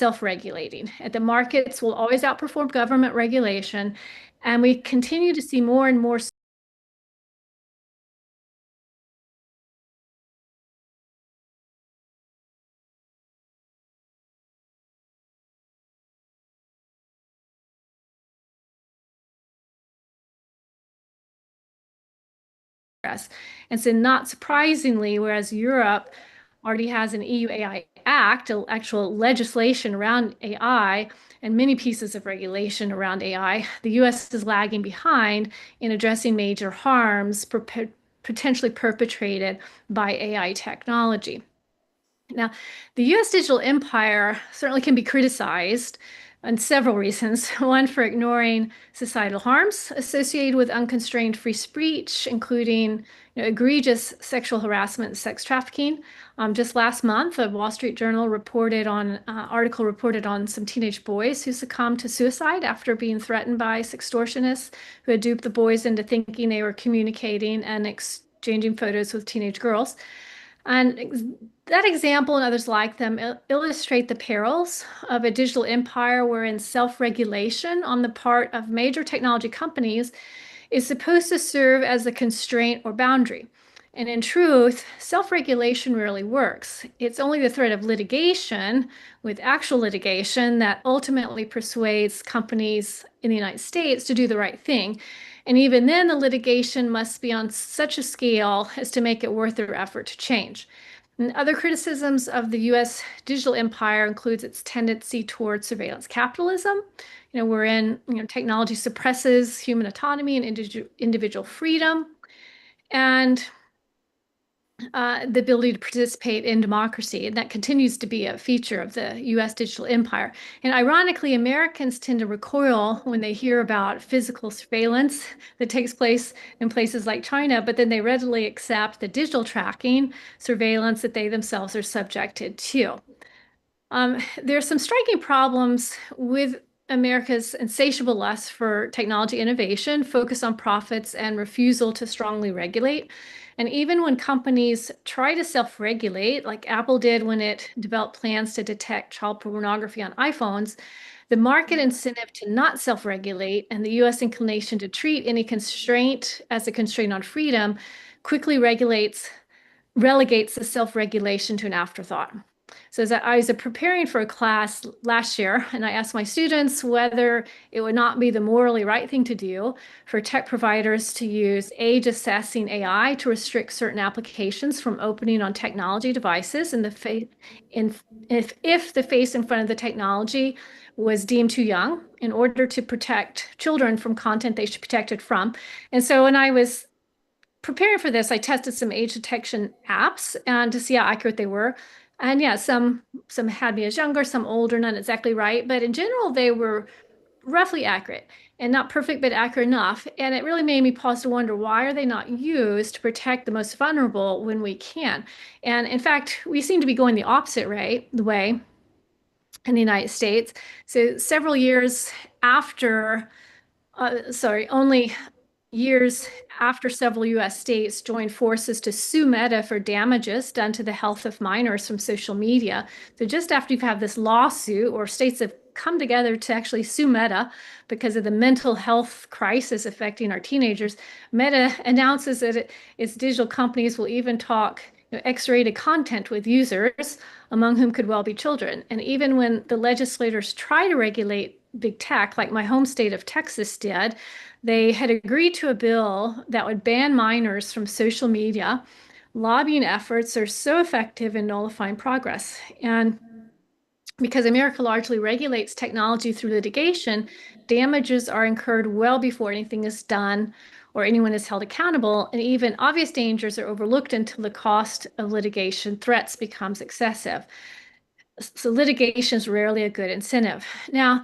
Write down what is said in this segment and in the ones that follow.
self-regulating. The markets will always outperform government regulation, and we continue to see more and more progress. And so not surprisingly, whereas Europe already has an EU AI Act, actual legislation around AI, and many pieces of regulation around AI, the US is lagging behind in addressing major harms potentially perpetrated by AI technology. Now, the US digital empire certainly can be criticized on several reasons. One, for ignoring societal harms associated with unconstrained free speech, including egregious sexual harassment and sex trafficking. Just last month, a Wall Street Journal article reported on some teenage boys who succumbed to suicide after being threatened by sextortionists who had duped the boys into thinking they were communicating and exchanging photos with teenage girls. And that example and others like them illustrate the perils of a digital empire wherein self-regulation on the part of major technology companies is supposed to serve as a constraint or boundary. And in truth, self-regulation rarely works. It's only the threat of litigation, with actual litigation, that ultimately persuades companies in the United States to do the right thing. And even then, the litigation must be on such a scale as to make it worth their effort to change. And other criticisms of the US digital empire includes its tendency towards surveillance capitalism, wherein technology suppresses human autonomy and individual freedom, and the ability to participate in democracy. And that continues to be a feature of the US digital empire. And ironically, Americans tend to recoil when they hear about physical surveillance that takes place in places like China, but then they readily accept the digital tracking surveillance that they themselves are subjected to. There's some striking problems with America's insatiable lust for technology innovation, focus on profits, and refusal to strongly regulate. And even when companies try to self-regulate, like Apple did when it developed plans to detect child pornography on iPhones, the market incentive to not self-regulate and the US inclination to treat any constraint as a constraint on freedom quickly relegates the self-regulation to an afterthought. So as I was preparing for a class last year, and I asked my students whether it would not be the morally right thing to do for tech providers to use age-assessing AI to restrict certain applications from opening on technology devices, and if the face in front of the technology was deemed too young in order to protect children from content they should be protected from. And so when I was preparing for this, I tested some age detection apps and to see how accurate they were. And yeah, some had me as younger, some older, not exactly right. But in general, they were roughly accurate and not perfect, but accurate enough. And it really made me pause to wonder, why are they not used to protect the most vulnerable when we can? And in fact, we seem to be going the opposite way in the United States. So several years after, only years after several US states joined forces to sue Meta for damages done to the health of minors from social media. So just after you have this lawsuit, or states have come together to actually sue Meta because of the mental health crisis affecting our teenagers, Meta announces that its digital companies will even talk X-rated content with users, among whom could well be children. And even when the legislators try to regulate big tech, like my home state of Texas did, they had agreed to a bill that would ban minors from social media. Lobbying efforts are so effective in nullifying progress. And because America largely regulates technology through litigation, damages are incurred well before anything is done or anyone is held accountable, and even obvious dangers are overlooked until the cost of litigation threats becomes excessive. So litigation is rarely a good incentive. Now,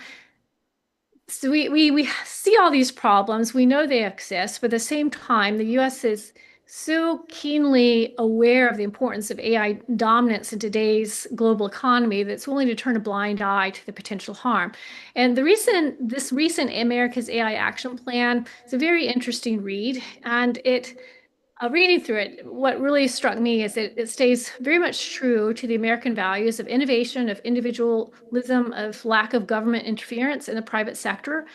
so we see all these problems. We know they exist, but at the same time, the US is so keenly aware of the importance of AI dominance in today's global economy that it's willing to turn a blind eye to the potential harm. And this recent America's AI Action Plan is a very interesting read, and it Reading through it, what really struck me is that it stays very much true to the American values of innovation, of individualism, of lack of government interference in the private sector.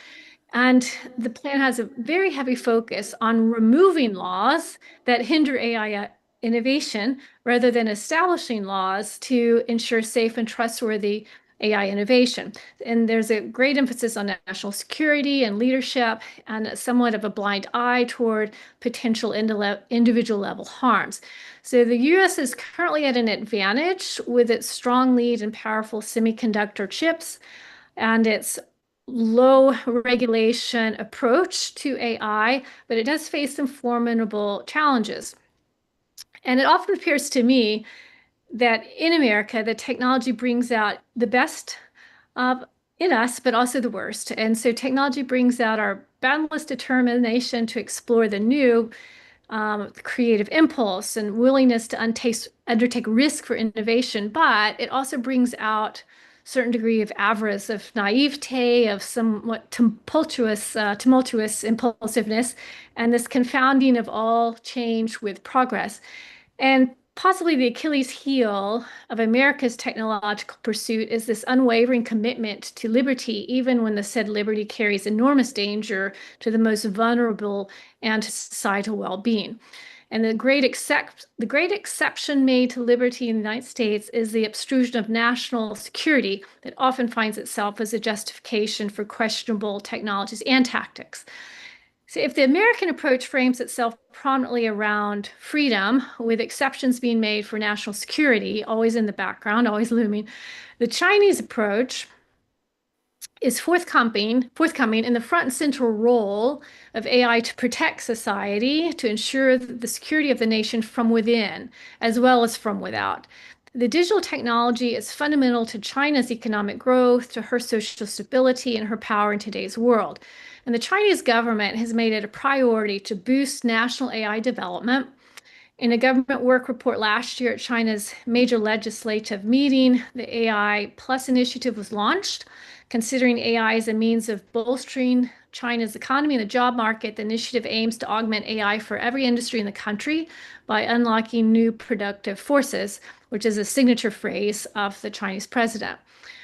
And the plan has a very heavy focus on removing laws that hinder AI innovation rather than establishing laws to ensure safe and trustworthy AI innovation. And there's a great emphasis on national security and leadership and somewhat of a blind eye toward potential individual level harms. So the US is currently at an advantage with its strong lead in powerful semiconductor chips and its low regulation approach to AI, but it does face some formidable challenges. And it often appears to me that in America, the technology brings out the best of in us, but also the worst. And so technology brings out our boundless determination to explore the new, creative impulse and willingness to undertake risk for innovation, but it also brings out certain degree of avarice, of naivete, of somewhat tumultuous impulsiveness, and this confounding of all change with progress. And possibly the Achilles heel of America's technological pursuit is this unwavering commitment to liberty, even when the said liberty carries enormous danger to the most vulnerable and to societal well-being. And the great exception made to liberty in the United States is the obstruction of national security that often finds itself as a justification for questionable technologies and tactics. So if the American approach frames itself prominently around freedom, with exceptions being made for national security, always in the background, always looming, the Chinese approach is forthcoming in the front and central role of AI to protect society, to ensure the security of the nation from within, as well as from without. The digital technology is fundamental to China's economic growth, to her social stability, and her power in today's world. And the Chinese government has made it a priority to boost national AI development. In a government work report last year at China's major legislative meeting, the AI Plus initiative was launched. Considering AI as a means of bolstering China's economy and the job market, the initiative aims to augment AI for every industry in the country by unlocking new productive forces, which is a signature phrase of the Chinese president.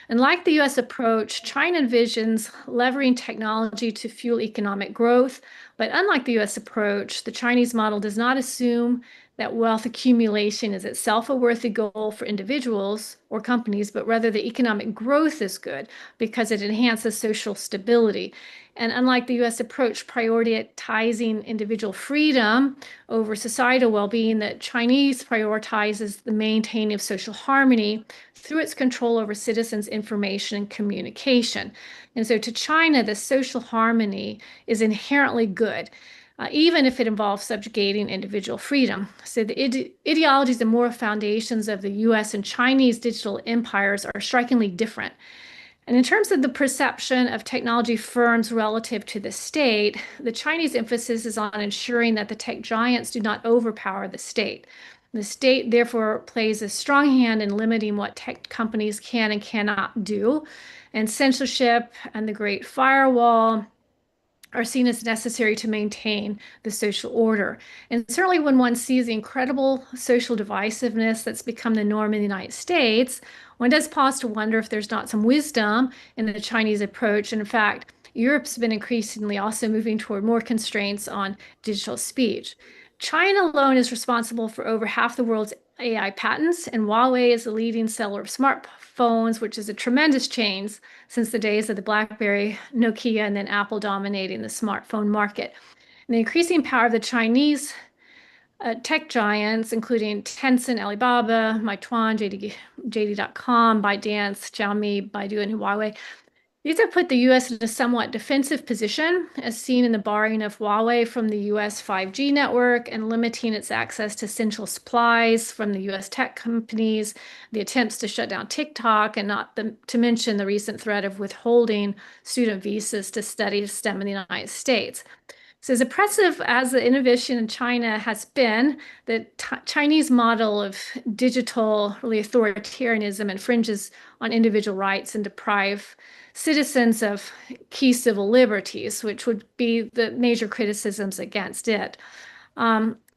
And like the US approach, China envisions leveraging technology to fuel economic growth. But unlike the US approach, the Chinese model does not assume that wealth accumulation is itself a worthy goal for individuals or companies, but rather the economic growth is good because it enhances social stability. And unlike the US approach, prioritizing individual freedom over societal well-being, the Chinese prioritizes the maintaining of social harmony through its control over citizens' information and communication. And so to China, the social harmony is inherently good. Even if it involves subjugating individual freedom. So the ideologies and moral foundations of the US and Chinese digital empires are strikingly different. And in terms of the perception of technology firms relative to the state, the Chinese emphasis is on ensuring that the tech giants do not overpower the state. The state, therefore, plays a strong hand in limiting what tech companies can and cannot do. And censorship and the Great Firewall are seen as necessary to maintain the social order. And certainly when one sees the incredible social divisiveness that's become the norm in the United States, one does pause to wonder if there's not some wisdom in the Chinese approach. And in fact, Europe's been increasingly also moving toward more constraints on digital speech. China alone is responsible for over half the world's AI patents, and Huawei is the leading seller of smartphones, which is a tremendous change since the days of the BlackBerry, Nokia, and then Apple dominating the smartphone market. And the increasing power of the Chinese tech giants, including Tencent, Alibaba, Meituan, JD.com, ByteDance, Xiaomi, Baidu, and Huawei, these have put the US in a somewhat defensive position, as seen in the barring of Huawei from the US 5G network and limiting its access to essential supplies from the US tech companies, the attempts to shut down TikTok, and not to mention the recent threat of withholding student visas to study STEM in the United States. So as oppressive as the innovation in China has been, the Chinese model of digital really authoritarianism infringes on individual rights and deprive citizens of key civil liberties, which would be the major criticisms against it.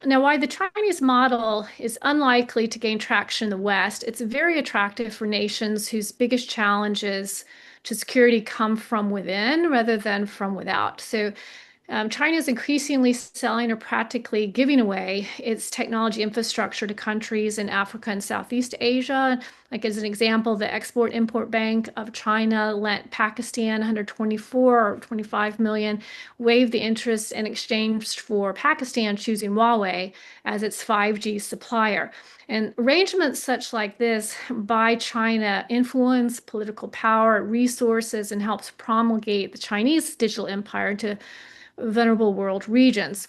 Now, why the Chinese model is unlikely to gain traction in the West, it's very attractive for nations whose biggest challenges to security come from within rather than from without. So China is increasingly selling or practically giving away its technology infrastructure to countries in Africa and Southeast Asia. Like as an example, the Export-Import Bank of China lent Pakistan 124 or 25 million, waived the interest in exchange for Pakistan choosing Huawei as its 5G supplier. And arrangements such like this by China influence political power, resources, and helps promulgate the Chinese digital empire to vulnerable world regions.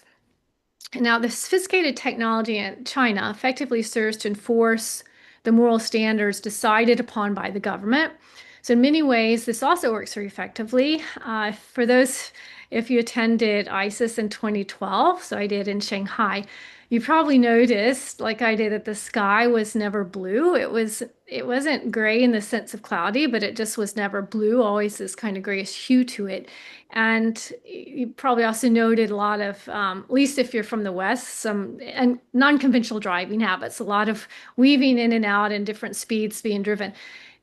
Now, the sophisticated technology in China effectively serves to enforce the moral standards decided upon by the government. So, in many ways, this also works very effectively. For those, if you attended ISIS in 2012, so I did in Shanghai, you probably noticed, like I did, that the sky was never blue. It wasn't gray in the sense of cloudy, but it just was never blue, always this kind of grayish hue to it. And you probably also noted a lot of, at least if you're from the West, some and non-conventional driving habits, a lot of weaving in and out and different speeds being driven.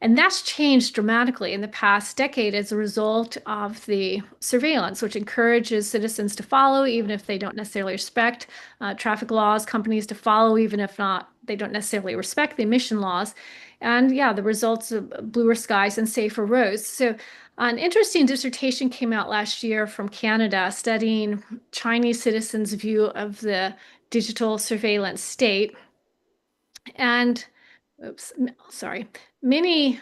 And that's changed dramatically in the past decade as a result of the surveillance, which encourages citizens to follow, even if they don't necessarily respect traffic laws, companies to follow, even if not, they don't necessarily respect the emission laws. And yeah, the results of bluer skies and safer roads. So an interesting dissertation came out last year from Canada studying Chinese citizens' view of the digital surveillance state. And, oops, sorry, many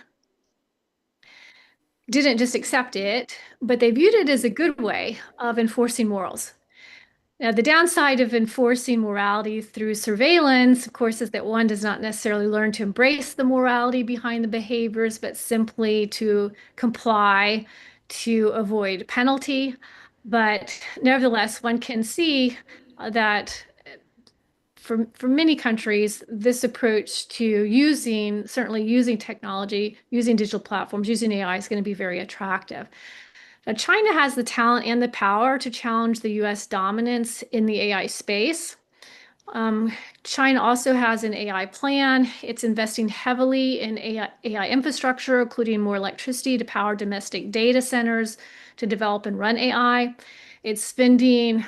didn't just accept it, but they viewed it as a good way of enforcing morals. Now, the downside of enforcing morality through surveillance, of course, is that one does not necessarily learn to embrace the morality behind the behaviors, but simply to comply to avoid penalty. But nevertheless, one can see that for many countries, this approach to certainly using technology, using digital platforms, using AI is going to be very attractive. Now, China has the talent and the power to challenge the US dominance in the AI space. China also has an AI plan. It's investing heavily in AI infrastructure, including more electricity to power domestic data centers to develop and run AI. It's spending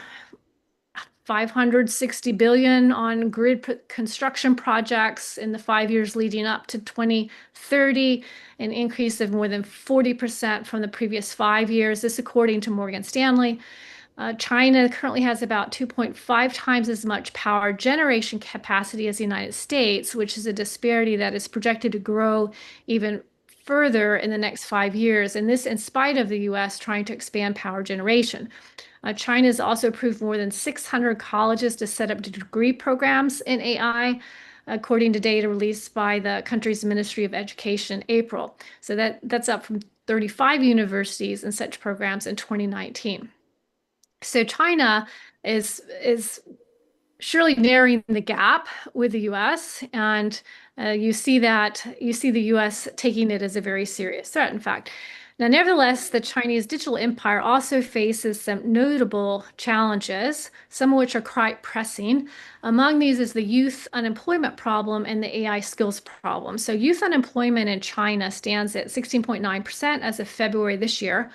560 billion on grid construction projects in the 5 years leading up to 2030, an increase of more than 40% from the previous 5 years. This according to Morgan Stanley. China currently has about 2.5 times as much power generation capacity as the United States, which is a disparity that is projected to grow even further in the next 5 years. And this in spite of the US trying to expand power generation. China has also approved more than 600 colleges to set up degree programs in AI, according to data released by the country's Ministry of Education in April. So that's up from 35 universities and such programs in 2019. So China is surely narrowing the gap with the U.S. and you see the U.S. taking it as a very serious threat. In fact, now nevertheless, the Chinese digital empire also faces some notable challenges, some of which are quite pressing. Among these is the youth unemployment problem and the AI skills problem. So youth unemployment in China stands at 16.9% as of February this year,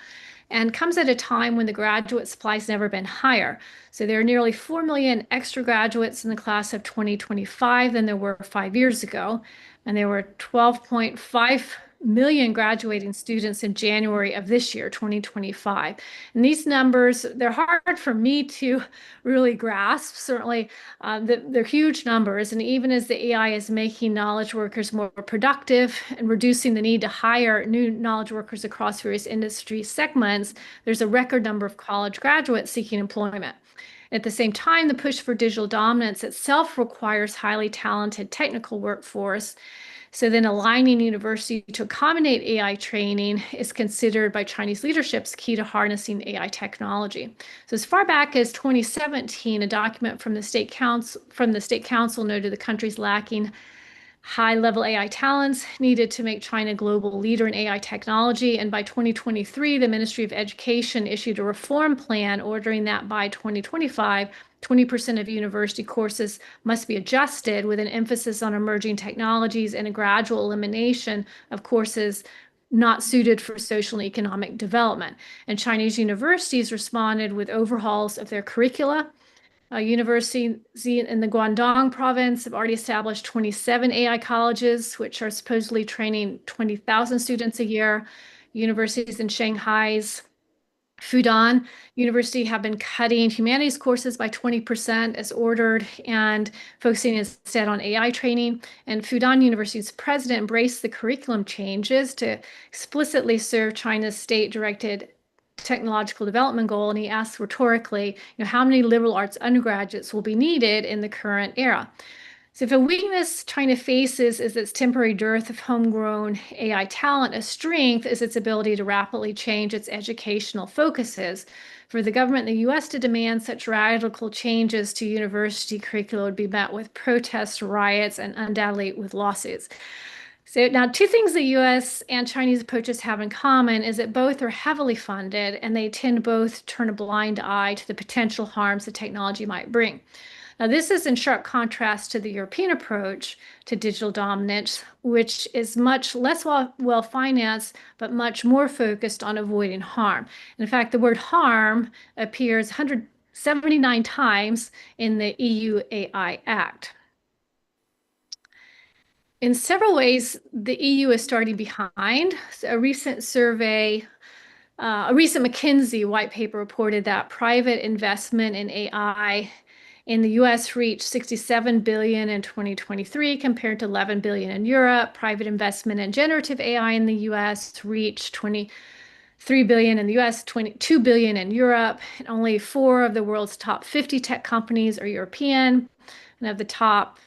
and comes at a time when the graduate supply has never been higher. So there are nearly 4 million extra graduates in the class of 2025 than there were 5 years ago. And there were 12.5 million graduating students in January of this year, 2025. And these numbers, they're hard for me to really grasp. Certainly, they're huge numbers. And even as the AI is making knowledge workers more productive and reducing the need to hire new knowledge workers across various industry segments, there's a record number of college graduates seeking employment. At the same time, the push for digital dominance itself requires highly talented technical workforce. So then aligning university to accommodate AI training is considered by Chinese leadership's key to harnessing AI technology. So as far back as 2017, a document from the State Council noted the country's lacking high-level AI talents needed to make China a global leader in AI technology. And by 2023, the Ministry of Education issued a reform plan ordering that by 2025, 20% of university courses must be adjusted with an emphasis on emerging technologies and a gradual elimination of courses not suited for social and economic development. And Chinese universities responded with overhauls of their curricula. Universities in the Guangdong province have already established 27 AI colleges, which are supposedly training 20,000 students a year. Universities in Shanghai's Fudan University have been cutting humanities courses by 20% as ordered and focusing instead on AI training. And Fudan University's president embraced the curriculum changes to explicitly serve China's state-directed technological development goal. And he asked rhetorically, how many liberal arts undergraduates will be needed in the current era? So if a weakness China faces is its temporary dearth of homegrown AI talent, a strength is its ability to rapidly change its educational focuses. For the government in the US to demand such radical changes to university curricula would be met with protests, riots, and undoubtedly with lawsuits. So now, two things the US and Chinese approaches have in common is that both are heavily funded and they tend to both turn a blind eye to the potential harms that technology might bring. Now, this is in sharp contrast to the European approach to digital dominance, which is much less well-financed, but much more focused on avoiding harm. And in fact, the word harm appears 179 times in the EU AI Act. In several ways, the EU is starting behind. So a recent McKinsey white paper reported that private investment in AI in the US reached 67 billion in 2023 compared to 11 billion in Europe. Private investment in generative AI in the US reached 23 billion in the US, 22 billion in Europe. And only 4 of the world's top 50 tech companies are European. And of the top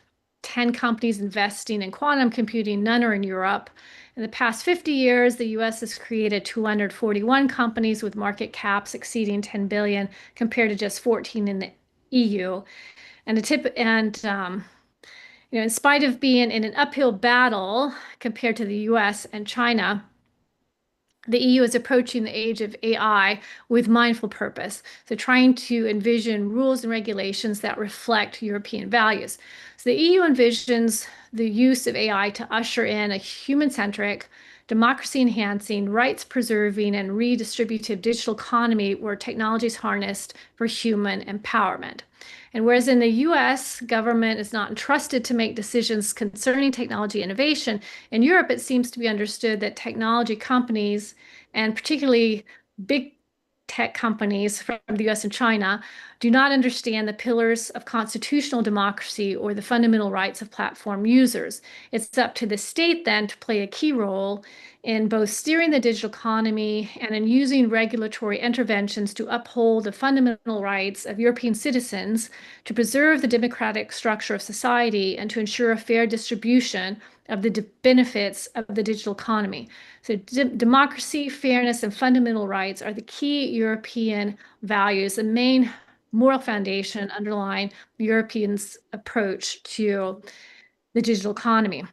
10 companies investing in quantum computing, none are in Europe. In the past 50 years, the US has created 241 companies with market caps exceeding 10 billion compared to just 14 in the EU. And in spite of being in an uphill battle compared to the US and China, the EU is approaching the age of AI with mindful purpose. So trying to envision rules and regulations that reflect European values. So the EU envisions the use of AI to usher in a human-centric, democracy-enhancing, rights-preserving, and redistributive digital economy where technology is harnessed for human empowerment. And whereas in the US, government is not entrusted to make decisions concerning technology innovation, in Europe, it seems to be understood that technology companies, and particularly big tech companies from the US and China, do not understand the pillars of constitutional democracy or the fundamental rights of platform users. It's up to the state then to play a key role in both steering the digital economy and in using regulatory interventions to uphold the fundamental rights of European citizens, to preserve the democratic structure of society, and to ensure a fair distribution of the benefits of the digital economy. So democracy, fairness, and fundamental rights are the key European values, the main moral foundation underlying Europeans' approach to the digital economy.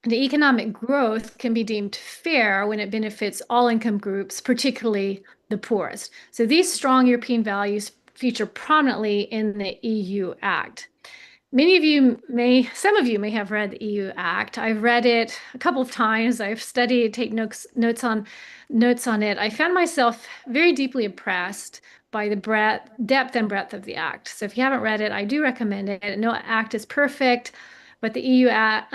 The economic growth can be deemed fair when it benefits all income groups, particularly the poorest. So these strong European values feature prominently in the EU Act. Some of you may have read the EU Act. I've read it a couple of times. I've studied, take notes on it. I found myself very deeply impressed by the depth and breadth of the Act. So if you haven't read it, I do recommend it. No act is perfect, but the EU Act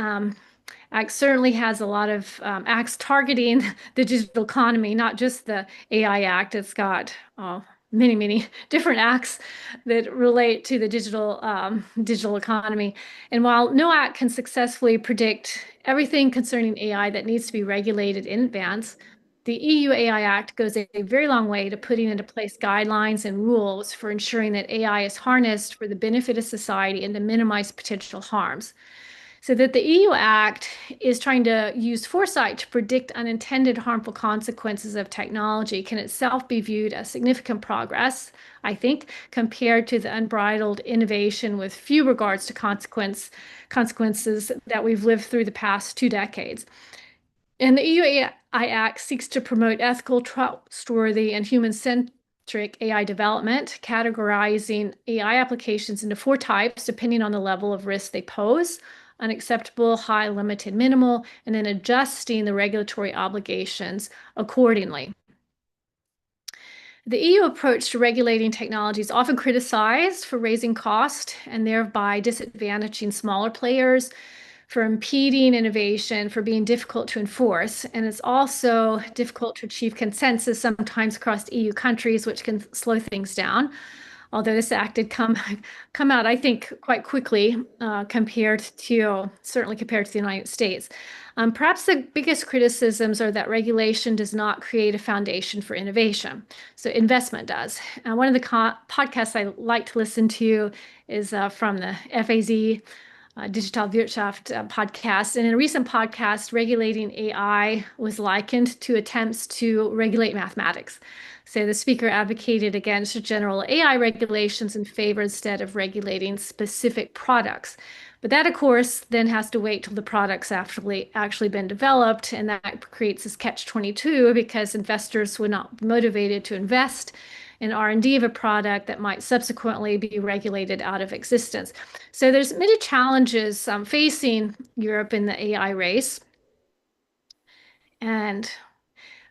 certainly has a lot of acts targeting the digital economy, not just the AI Act. It's got many, many different acts that relate to the digital economy. And while no act can successfully predict everything concerning AI that needs to be regulated in advance, the EU AI Act goes a very long way to putting into place guidelines and rules for ensuring that AI is harnessed for the benefit of society and to minimize potential harms. So that the EU Act is trying to use foresight to predict unintended harmful consequences of technology can itself be viewed as significant progress, I think, compared to the unbridled innovation with few regards to consequences that we've lived through the past 2 decades. And the EU AI Act seeks to promote ethical, trustworthy, and human-centric AI development, categorizing AI applications into 4 types depending on the level of risk they pose: unacceptable, high, limited, minimal, and then adjusting the regulatory obligations accordingly. The EU approach to regulating technology is often criticized for raising cost and thereby disadvantaging smaller players, for impeding innovation, for being difficult to enforce. And it's also difficult to achieve consensus sometimes across EU countries, which can slow things down. Although this act did come out, I think, quite quickly certainly compared to the United States. Perhaps the biggest criticisms are that regulation does not create a foundation for innovation. So investment does. One of the podcasts I like to listen to is from the FAZ Digital Wirtschaft podcast. And in a recent podcast, regulating AI was likened to attempts to regulate mathematics. So the speaker advocated against general AI regulations in favor instead of regulating specific products. But that, of course, then has to wait till the product's actually been developed. And that creates this catch-22 because investors would not be motivated to invest in R&D of a product that might subsequently be regulated out of existence. So there's many challenges facing Europe in the AI race. And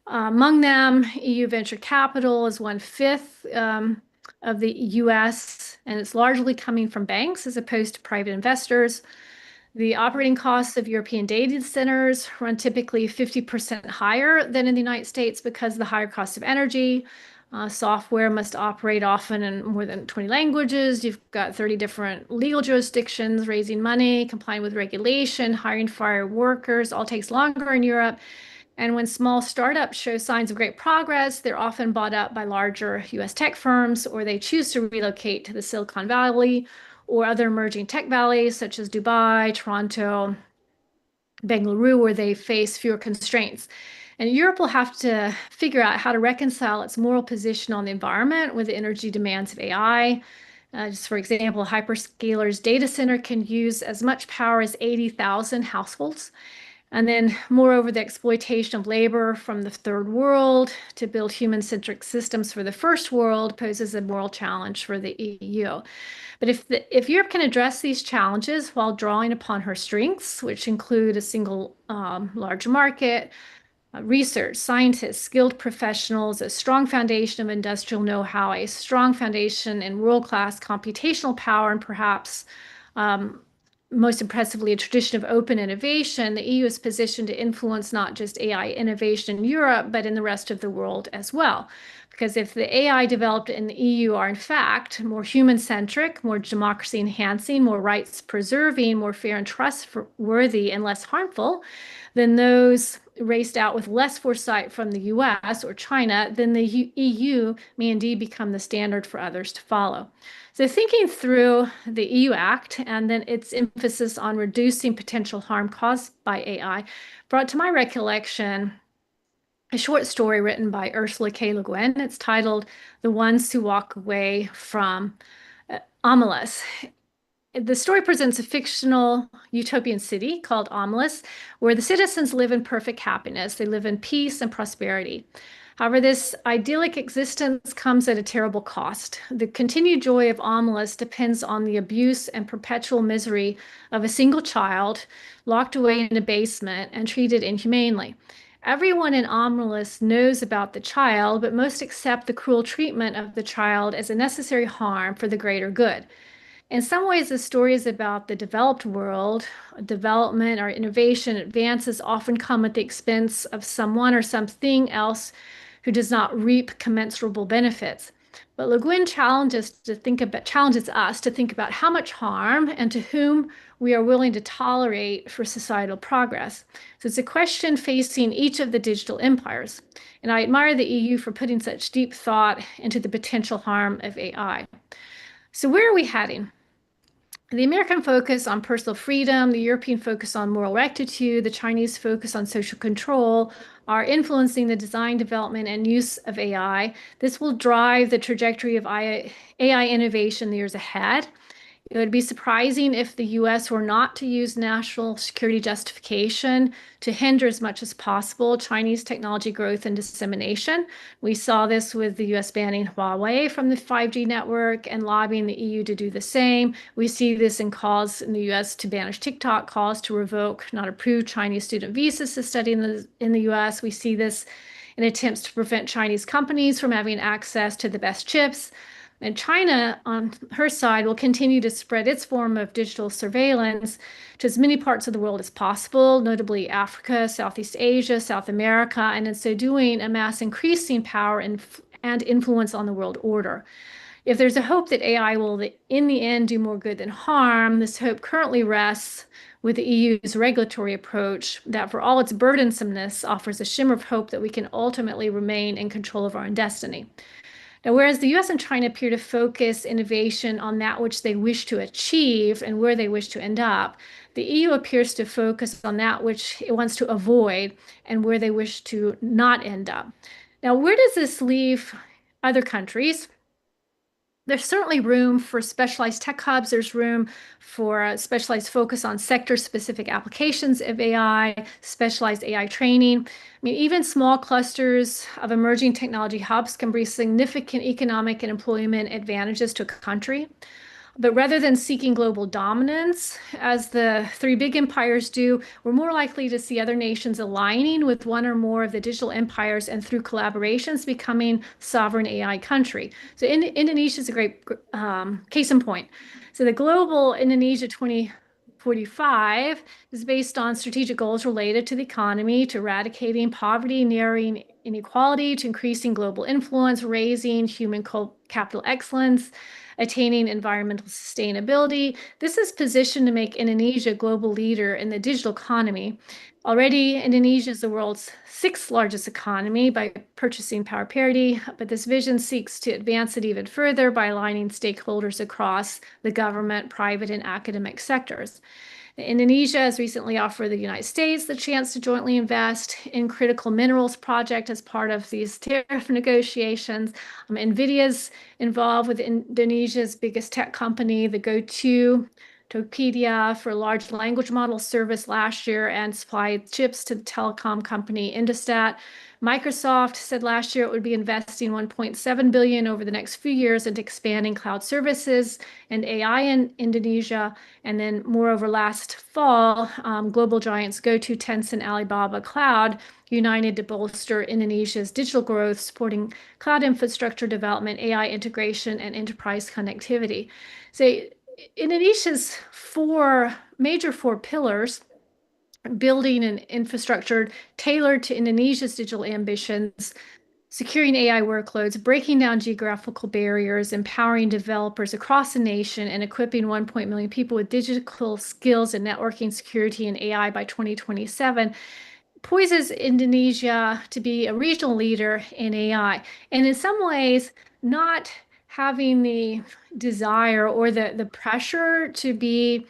among them, EU venture capital is 1/5 of the US, and it's largely coming from banks as opposed to private investors. The operating costs of European data centers run typically 50% higher than in the United States because of the higher cost of energy. Software must operate often in more than 20 languages. You've got 30 different legal jurisdictions, raising money, complying with regulation, hiring fire workers, all takes longer in Europe. And when small startups show signs of great progress, they're often bought up by larger US tech firms, or they choose to relocate to the Silicon Valley or other emerging tech valleys such as Dubai, Toronto, Bengaluru, where they face fewer constraints. And Europe will have to figure out how to reconcile its moral position on the environment with the energy demands of AI. Just for example, hyperscalers data center can use as much power as 80,000 households. And then, moreover, the exploitation of labor from the third world to build human-centric systems for the first world poses a moral challenge for the EU. But if Europe can address these challenges while drawing upon her strengths, which include a single large market, research, scientists, skilled professionals, a strong foundation of industrial know-how, a strong foundation in world-class computational power, and perhaps most impressively, a tradition of open innovation, the EU is positioned to influence not just AI innovation in Europe, but in the rest of the world as well. Because if the AI developed in the EU are in fact more human-centric, more democracy-enhancing, more rights-preserving, more fair and trustworthy, and less harmful than those raced out with less foresight from the US or China, then the EU may indeed become the standard for others to follow. So thinking through the EU Act and then its emphasis on reducing potential harm caused by AI brought to my recollection a short story written by Ursula K. Le Guin. It's titled "The Ones Who Walk Away from Omelas." The story presents a fictional utopian city called Omelas, where the citizens live in perfect happiness. They live in peace and prosperity. However, this idyllic existence comes at a terrible cost. The continued joy of Omelas depends on the abuse and perpetual misery of a single child locked away in a basement and treated inhumanely. Everyone in Omelas knows about the child, but most accept the cruel treatment of the child as a necessary harm for the greater good. In some ways, the story is about the developed world. Development or innovation advances often come at the expense of someone or something else who does not reap commensurable benefits. But Le Guin challenges us to think about how much harm and to whom we are willing to tolerate for societal progress. So it's a question facing each of the digital empires. And I admire the EU for putting such deep thought into the potential harm of AI. So where are we heading? The American focus on personal freedom, the European focus on moral rectitude, the Chinese focus on social control are influencing the design, development, and use of AI. This will drive the trajectory of AI innovation in the years ahead. It would be surprising if the US were not to use national security justification to hinder as much as possible Chinese technology growth and dissemination. We saw this with the US banning Huawei from the 5G network and lobbying the EU to do the same. We see this in calls in the US to banish TikTok, calls to revoke, not approve Chinese student visas to study in the US. We see this in attempts to prevent Chinese companies from having access to the best chips. And China, on her side, will continue to spread its form of digital surveillance to as many parts of the world as possible, notably Africa, Southeast Asia, South America, and in so doing, amass increasing power and influence on the world order. If there's a hope that AI will, in the end, do more good than harm, this hope currently rests with the EU's regulatory approach that, for all its burdensomeness, offers a shimmer of hope that we can ultimately remain in control of our own destiny. Now, whereas the US and China appear to focus innovation on that which they wish to achieve and where they wish to end up, the EU appears to focus on that which it wants to avoid and where they wish to not end up. Now, where does this leave other countries? There's certainly room for specialized tech hubs. There's room for a specialized focus on sector-specific applications of AI, specialized AI training. I mean, even small clusters of emerging technology hubs can bring significant economic and employment advantages to a country. But rather than seeking global dominance, as the three big empires do, we're more likely to see other nations aligning with one or more of the digital empires and through collaborations becoming sovereign AI country. So Indonesia is a great case in point. So the global Indonesia 2045 is based on strategic goals related to the economy, to eradicating poverty, narrowing inequality, to increasing global influence, raising human capital excellence, attaining environmental sustainability. This is positioned to make Indonesia a global leader in the digital economy. Already, Indonesia is the world's sixth largest economy by purchasing power parity, but this vision seeks to advance it even further by aligning stakeholders across the government, private, and academic sectors. Indonesia has recently offered the United States the chance to jointly invest in critical minerals project as part of these tariff negotiations. NVIDIA's involved with Indonesia's biggest tech company, the Go2 Tokopedia, for large language model service last year and supplied chips to the telecom company Indosat. Microsoft said last year it would be investing 1.7 billion over the next few years into expanding cloud services and AI in Indonesia. And then moreover, last fall, global giants Go2, Tencent, Alibaba Cloud united to bolster Indonesia's digital growth, supporting cloud infrastructure development, AI integration, and enterprise connectivity. So Indonesia's four pillars, building an infrastructure tailored to Indonesia's digital ambitions, securing AI workloads, breaking down geographical barriers, empowering developers across the nation, and equipping 1 million people with digital skills in networking, security, and AI by 2027, poises Indonesia to be a regional leader in AI. And in some ways, not having the desire or the pressure to be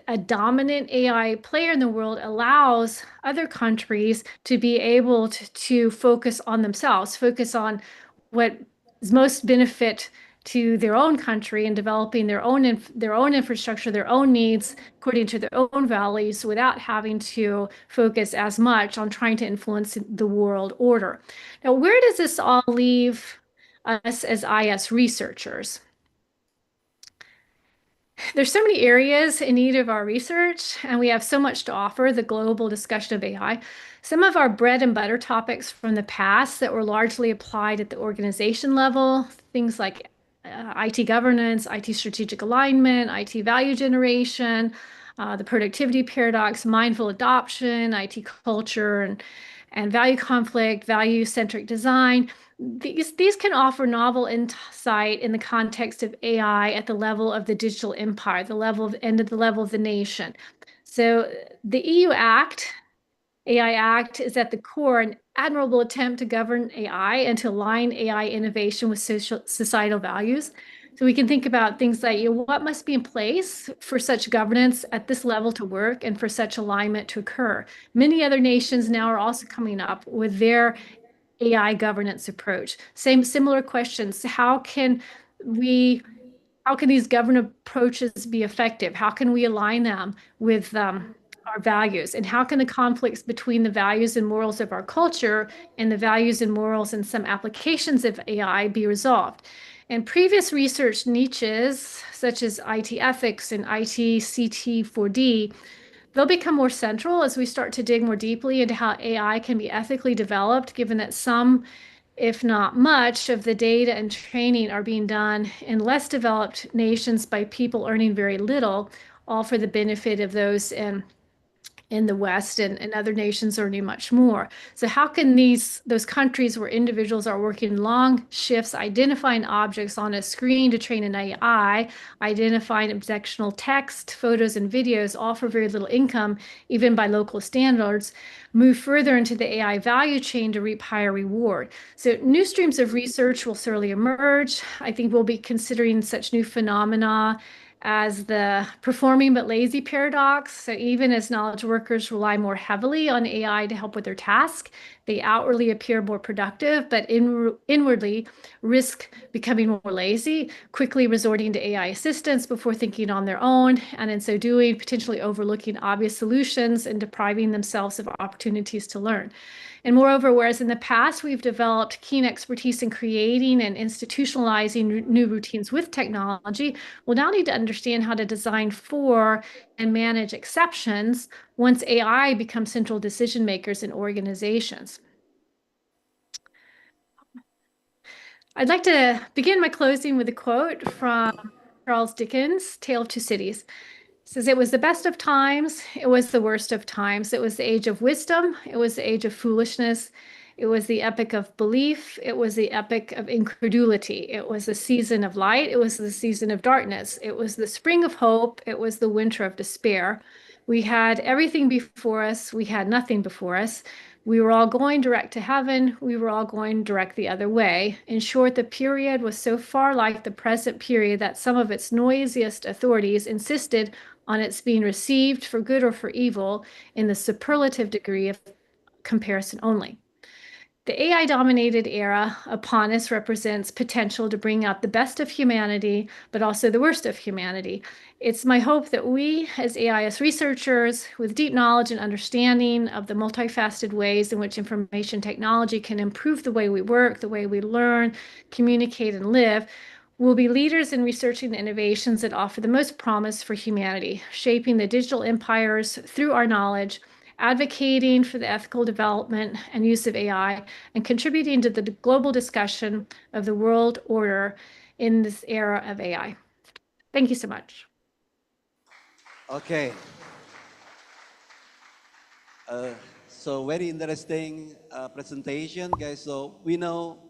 a dominant AI player in the world allows other countries to be able to focus on themselves, focus on what is most benefit to their own country and developing their own infrastructure, their own needs according to their own values, without having to focus as much on trying to influence the world order. Now, where does this all leave us as IS researchers? There's so many areas in need of our research, and we have so much to offer the global discussion of AI. Some of our bread and butter topics from the past that were largely applied at the organization level, things like IT governance, IT strategic alignment, IT value generation, the productivity paradox, mindful adoption, IT culture, and value conflict, value-centric design. These can offer novel insight in the context of AI at the level of the digital empire, the level of and at the level of the nation. So the EU AI Act is at the core an admirable attempt to govern AI and to align AI innovation with societal values. So we can think about things like, what must be in place for such governance at this level to work and for such alignment to occur. Many other nations now are also coming up with their AI governance approach. Similar questions. We how can these governance approaches be effective? How can we align them with our values? And how can the conflicts between the values and morals of our culture and the values and morals in some applications of AI be resolved? And previous research niches, such as IT ethics and IT CT4D, they'll become more central as we start to dig more deeply into how AI can be ethically developed, given that some, if not much, of the data and training are being done in less developed nations by people earning very little, all for the benefit of those in the West and other nations earning much more. So how can those countries where individuals are working long shifts, identifying objects on a screen to train an AI, identifying objectionable text, photos, and videos, all for very little income, even by local standards, move further into the AI value chain to reap higher reward? So new streams of research will certainly emerge. I think we'll be considering such new phenomena as the performing but lazy paradox. So even as knowledge workers rely more heavily on AI to help with their task, they outwardly appear more productive, but inwardly risk becoming more lazy, quickly resorting to AI assistance before thinking on their own, and in so doing, potentially overlooking obvious solutions and depriving themselves of opportunities to learn. And moreover, whereas in the past we've developed keen expertise in creating and institutionalizing new routines with technology, we'll now need to understand how to design for and manage exceptions once AI becomes central decision makers in organizations. I'd like to begin my closing with a quote from Charles Dickens' Tale of Two Cities. It says, "It was the best of times, it was the worst of times. It was the age of wisdom, it was the age of foolishness. It was the epoch of belief, it was the epoch of incredulity. It was the season of light, it was the season of darkness. It was the spring of hope, it was the winter of despair. We had everything before us, we had nothing before us. We were all going direct to heaven. We were all going direct the other way. In short, the period was so far like the present period that some of its noisiest authorities insisted on its being received for good or for evil in the superlative degree of comparison only. The AI-dominated era upon us represents potential to bring out the best of humanity, but also the worst of humanity. It's my hope that we, as AIS researchers, with deep knowledge and understanding of the multifaceted ways in which information technology can improve the way we work, the way we learn, communicate, and live, will be leaders in researching the innovations that offer the most promise for humanity, shaping the digital empires through our knowledge, advocating for the ethical development and use of AI, and contributing to the global discussion of the world order in this era of AI. Thank you so much. Okay. So very interesting presentation, guys. So we know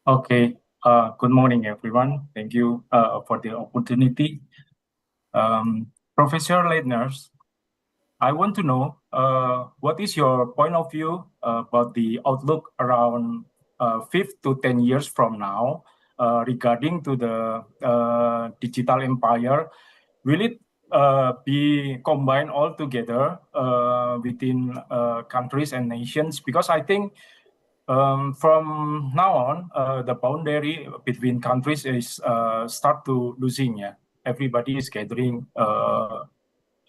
Okay. Good morning, everyone. Thank you for the opportunity. Professor Leidner, I want to know what is your point of view about the outlook around 5 to 10 years from now regarding to the digital empire? Will it be combined all together within countries and nations? Because I think from now on, the boundary between countries is start to losing. Yeah, everybody is gathering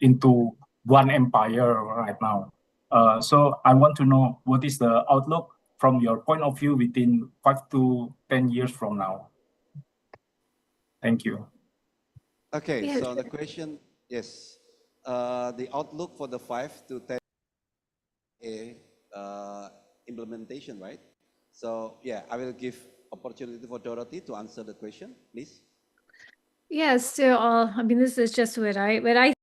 into one empire right now. So I want to know what is the outlook from your point of view within 5 to 10 years from now. Thank you. Okay, Yeah, so the question, yes, the outlook for the 5 to 10 implementation, right? So yeah, I will give opportunity for Dorothy to answer the question, please. yeah. So, I mean, this is just what I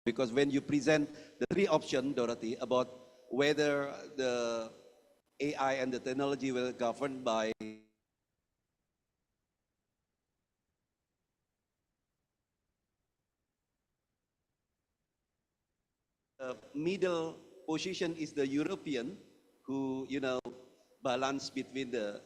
Because when you present the three options, Dorothy, about whether the AI and the technology will govern by the middle position is the European, who, you know, balance between the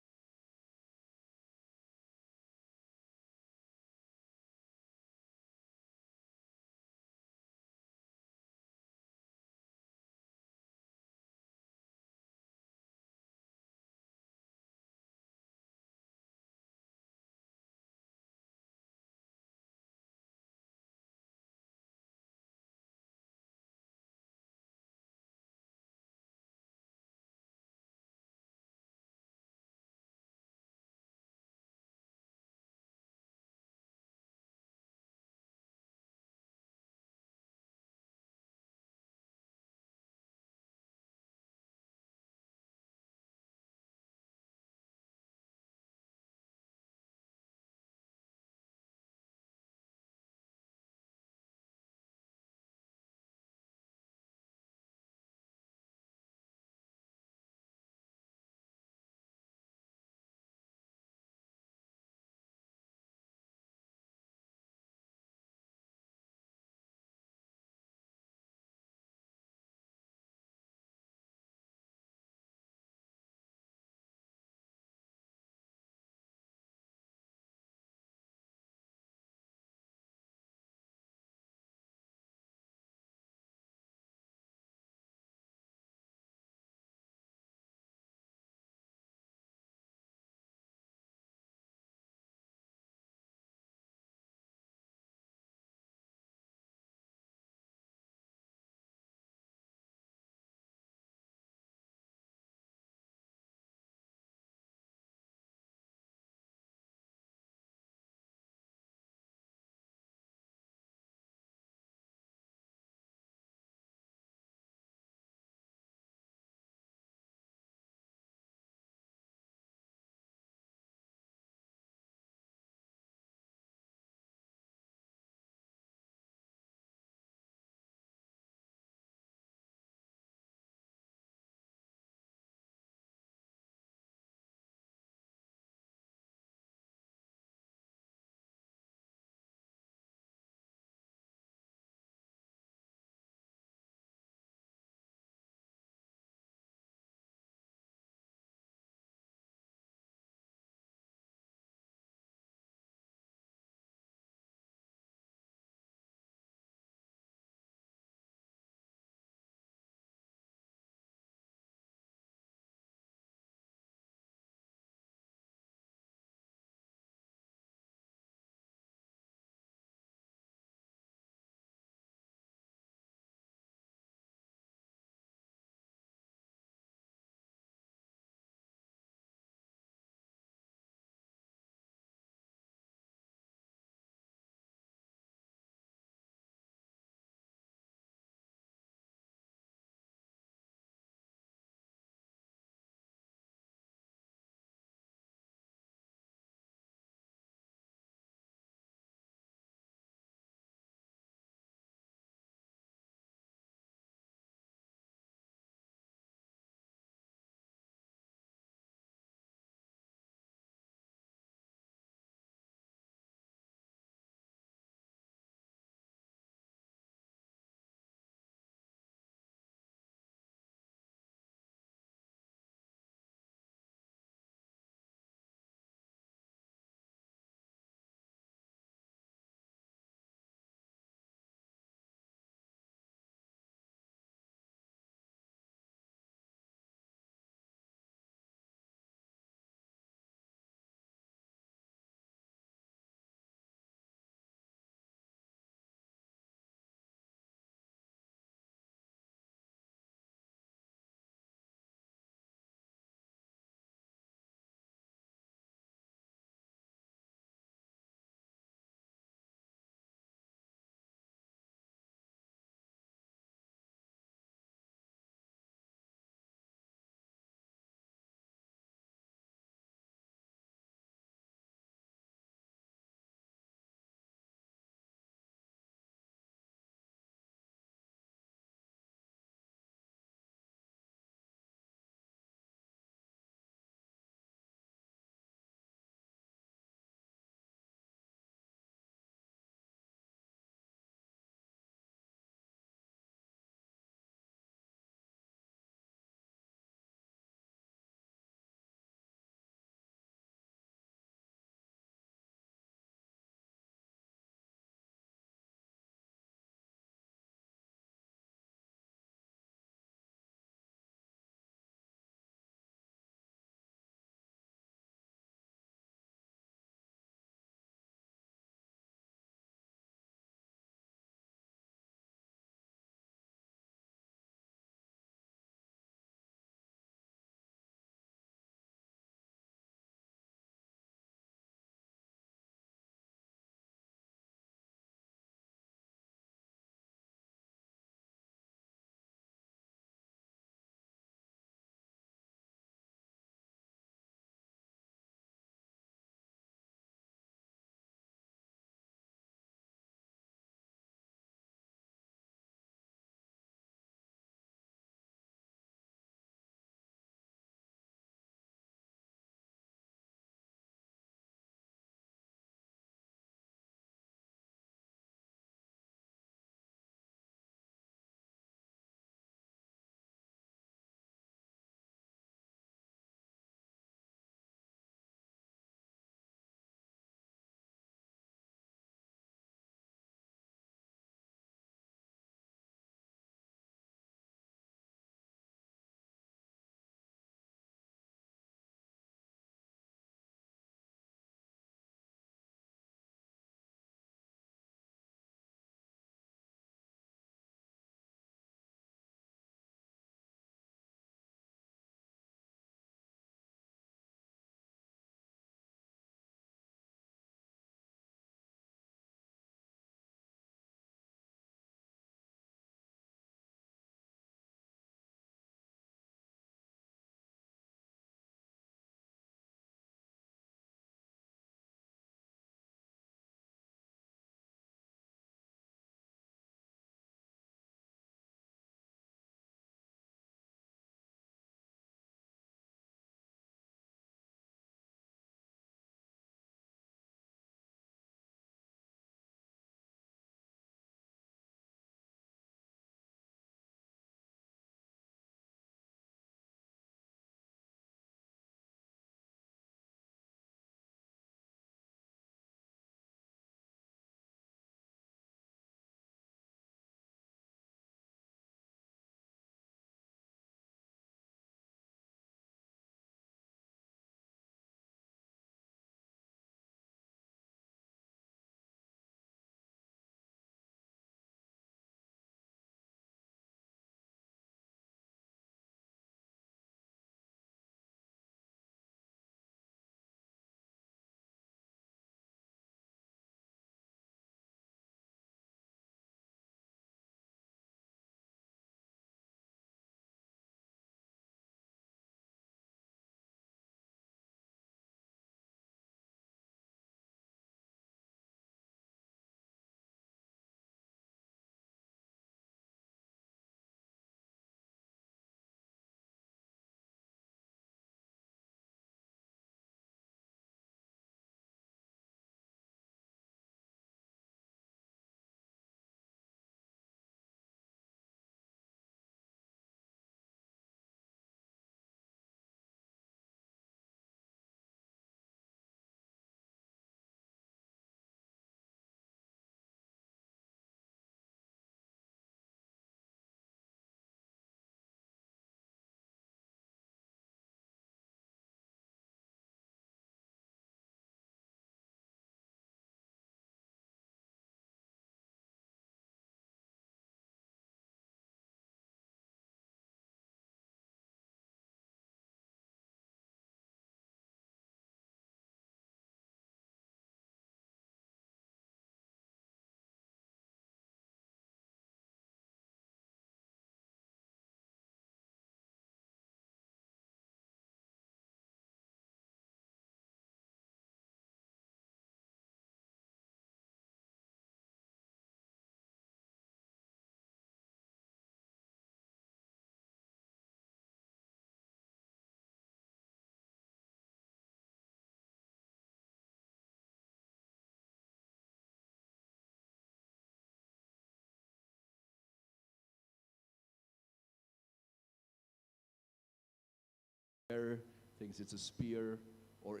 thinks it's a spear or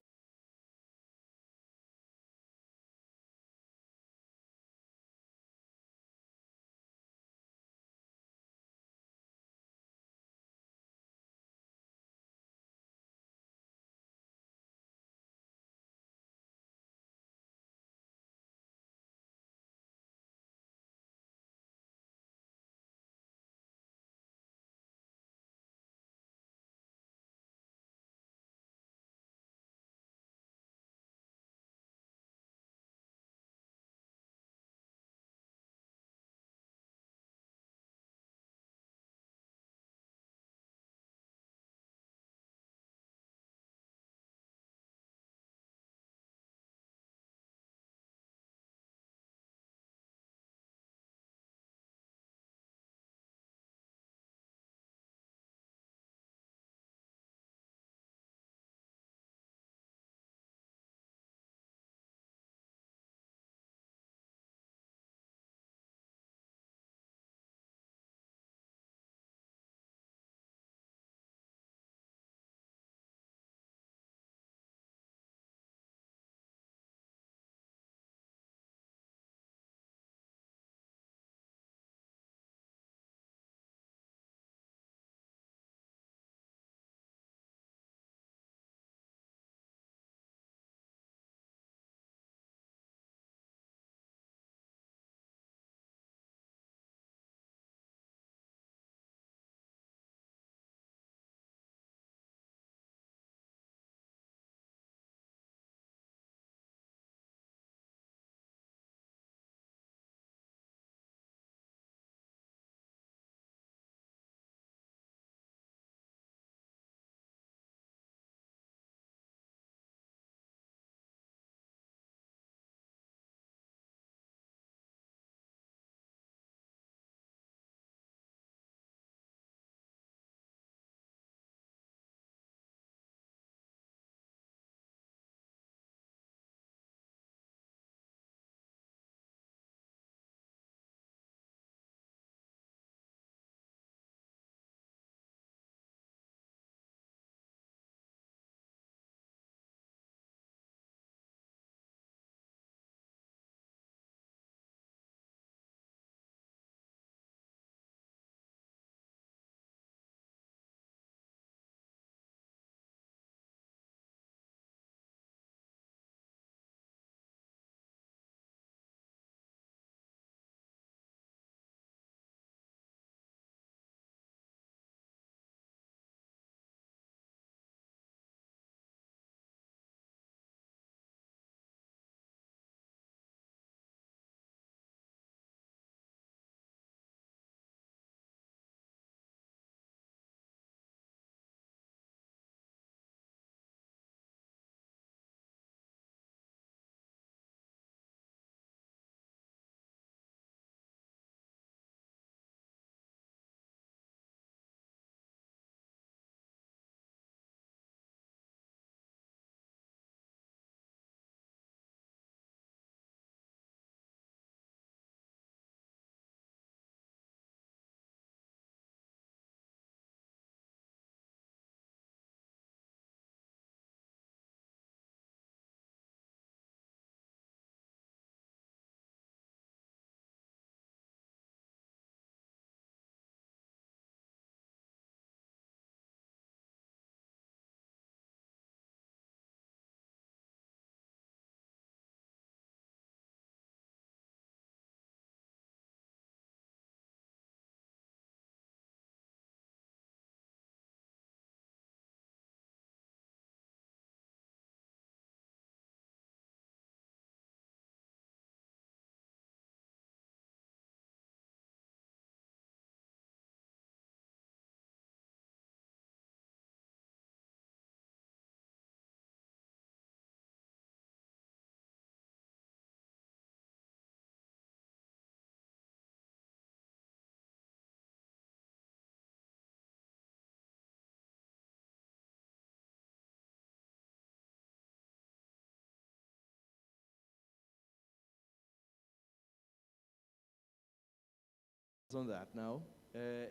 on that now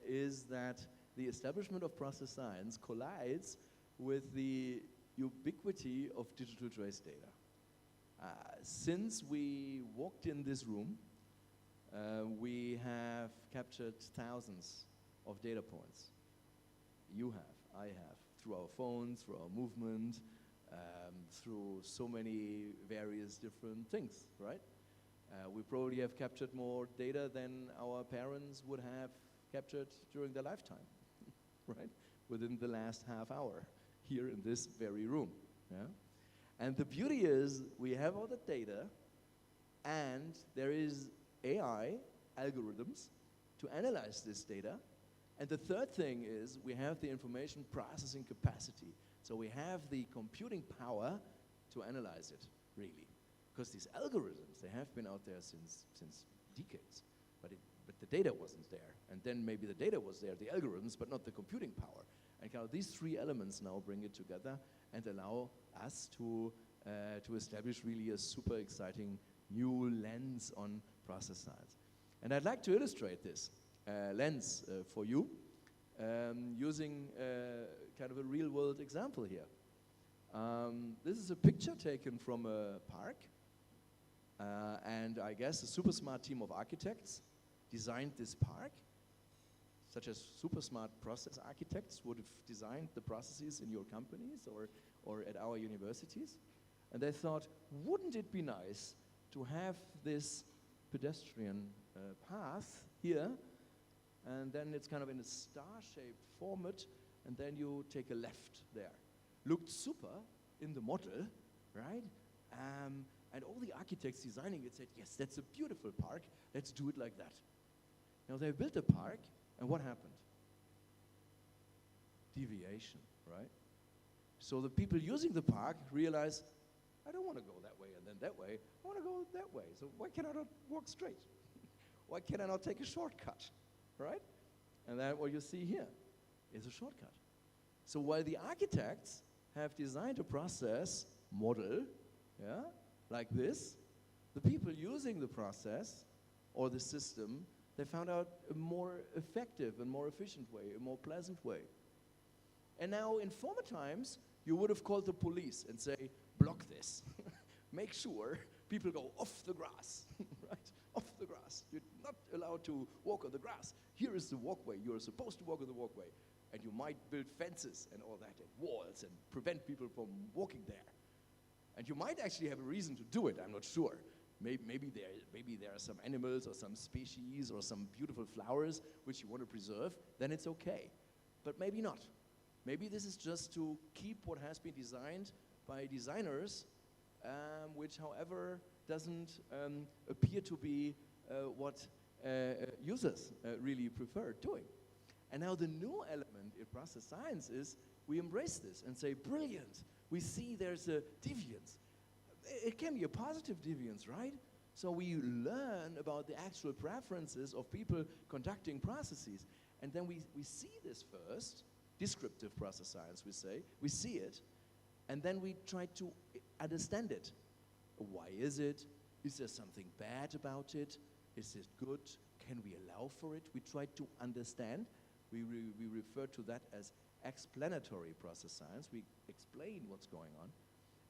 is that the establishment of process science collides with the ubiquity of digital trace data. Since we walked in this room, we have captured thousands of data points. You have, I have, through our phones, through our movement, through so many various different things, right? We probably have captured more data than our parents would have captured during their lifetime, right? Within the last half hour here in this very room, yeah? And the beauty is we have all the data and there is AI algorithms to analyze this data. And the third thing is we have the information processing capacity. So we have the computing power to analyze it, really. Because these algorithms, they have been out there since decades, but the data wasn't there. And then maybe the data was there, the algorithms, but not the computing power. And kind of these three elements now bring it together and allow us to establish really a super exciting new lens on process science. And I'd like to illustrate this lens for you using kind of a real-world example here. This is a picture taken from a park, and I guess a super smart team of architects designed this park, such as super smart process architects would have designed the processes in your companies or at our universities. And they thought, wouldn't it be nice to have this pedestrian path here, and then it's kind of in a star-shaped format, and then you take a left there. Looked super in the model, right? And all the architects designing it said, yes, that's a beautiful park, let's do it like that. Now they built a park, and what happened? Deviation, right? So the people using the park realize, I don't want to go that way and then that way, I want to go that way. So why can I not walk straight? Why can I not take a shortcut, right? And then what you see here is a shortcut. So while the architects have designed a process model, yeah, like this, the people using the process or the system, they found out a more effective and more efficient way, a more pleasant way. And now in former times, you would have called the police and say, block this. Make sure people go off the grass, right? Off the grass. You're not allowed to walk on the grass. Here is the walkway. You're supposed to walk on the walkway. And you might build fences and all that, and walls, and prevent people from walking there. And you might actually have a reason to do it, I'm not sure. Maybe there are some animals or some species or some beautiful flowers which you want to preserve, then it's okay. But maybe not. Maybe this is just to keep what has been designed by designers, which, however, doesn't appear to be what users really prefer doing. And now the new element in process science is we embrace this and say, brilliant, we see there's a deviance. It can be a positive deviance, right? So we learn about the actual preferences of people conducting processes. And then we see this first, descriptive process science, we say. We see it, and then we try to understand it. Why is it? Is there something bad about it? Is it good? Can we allow for it? We try to understand. We refer to that as explanatory process science. We explain what's going on.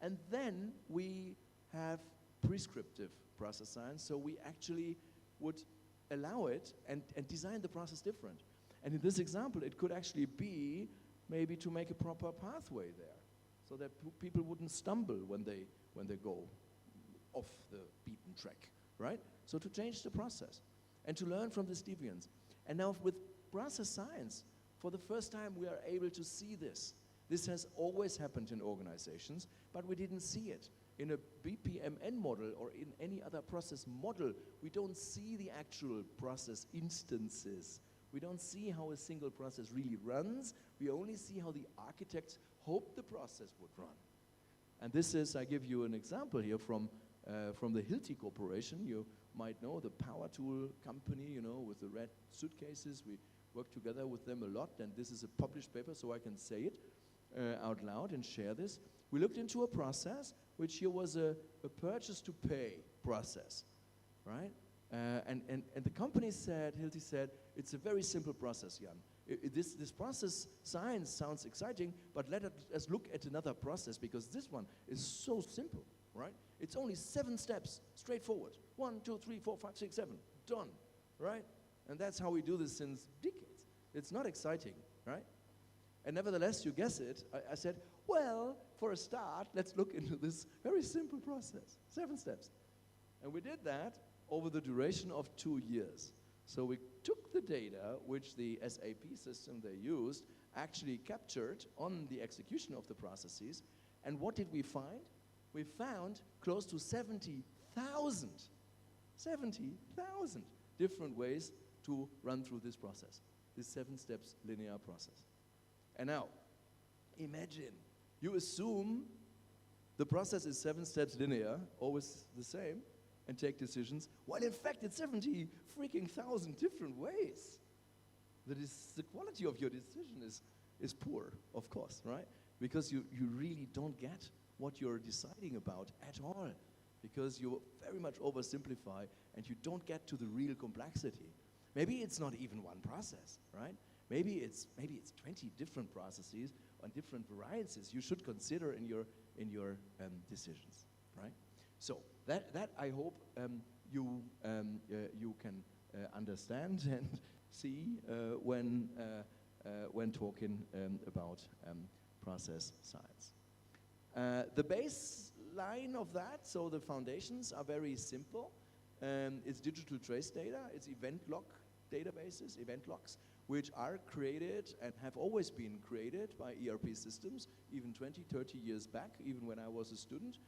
And then we have prescriptive process science, so we actually would allow it and design the process different. And in this example, it could actually be maybe to make a proper pathway there, so that people wouldn't stumble when they go off the beaten track, right? So to change the process and to learn from this deviance. And now with process science, for the first time we are able to see this. This has always happened in organizations, but we didn't see it. In a BPMN model or in any other process model, we don't see the actual process instances. We don't see how a single process really runs. We only see how the architects hoped the process would run. And this is, I give you an example here from the Hilti Corporation. You might know the power tool company, you know, with the red suitcases. We work together with them a lot, and this is a published paper, so I can say it out loud and share this. We looked into a process, which here was a purchase to pay process, right? And the company said, Hilti said, it's a very simple process, Jan. This process science sounds exciting, but let us look at another process, because this one is so simple, right? It's only 7 steps, straightforward. 1, 2, 3, 4, 5, 6, 7, done, right? And that's how we do this since decades. It's not exciting, right? And nevertheless, you guess it, I said, well, for a start, let's look into this very simple process, 7 steps. And we did that over the duration of 2 years. So we took the data which the SAP system they used actually captured on the execution of the processes, and what did we find? We found close to 70,000 different ways to run through this process, this 7 steps linear process. And now, imagine, you assume the process is 7 steps linear, always the same, and take decisions, while in fact it's 70 freaking thousand different ways. That is, the quality of your decision is poor, of course, right? Because you really don't get what you're deciding about at all, because you very much oversimplify and you don't get to the real complexity. Maybe it's not even one process, right? Maybe it's 20 different processes on different varieties you should consider in your decisions, right? So that I hope you can understand and see when talking about process science. The baseline of that, so the foundations are very simple. It's digital trace data, it's event log databases, event logs, which are created and have always been created by ERP systems, even 20, 30 years back, even when I was a student.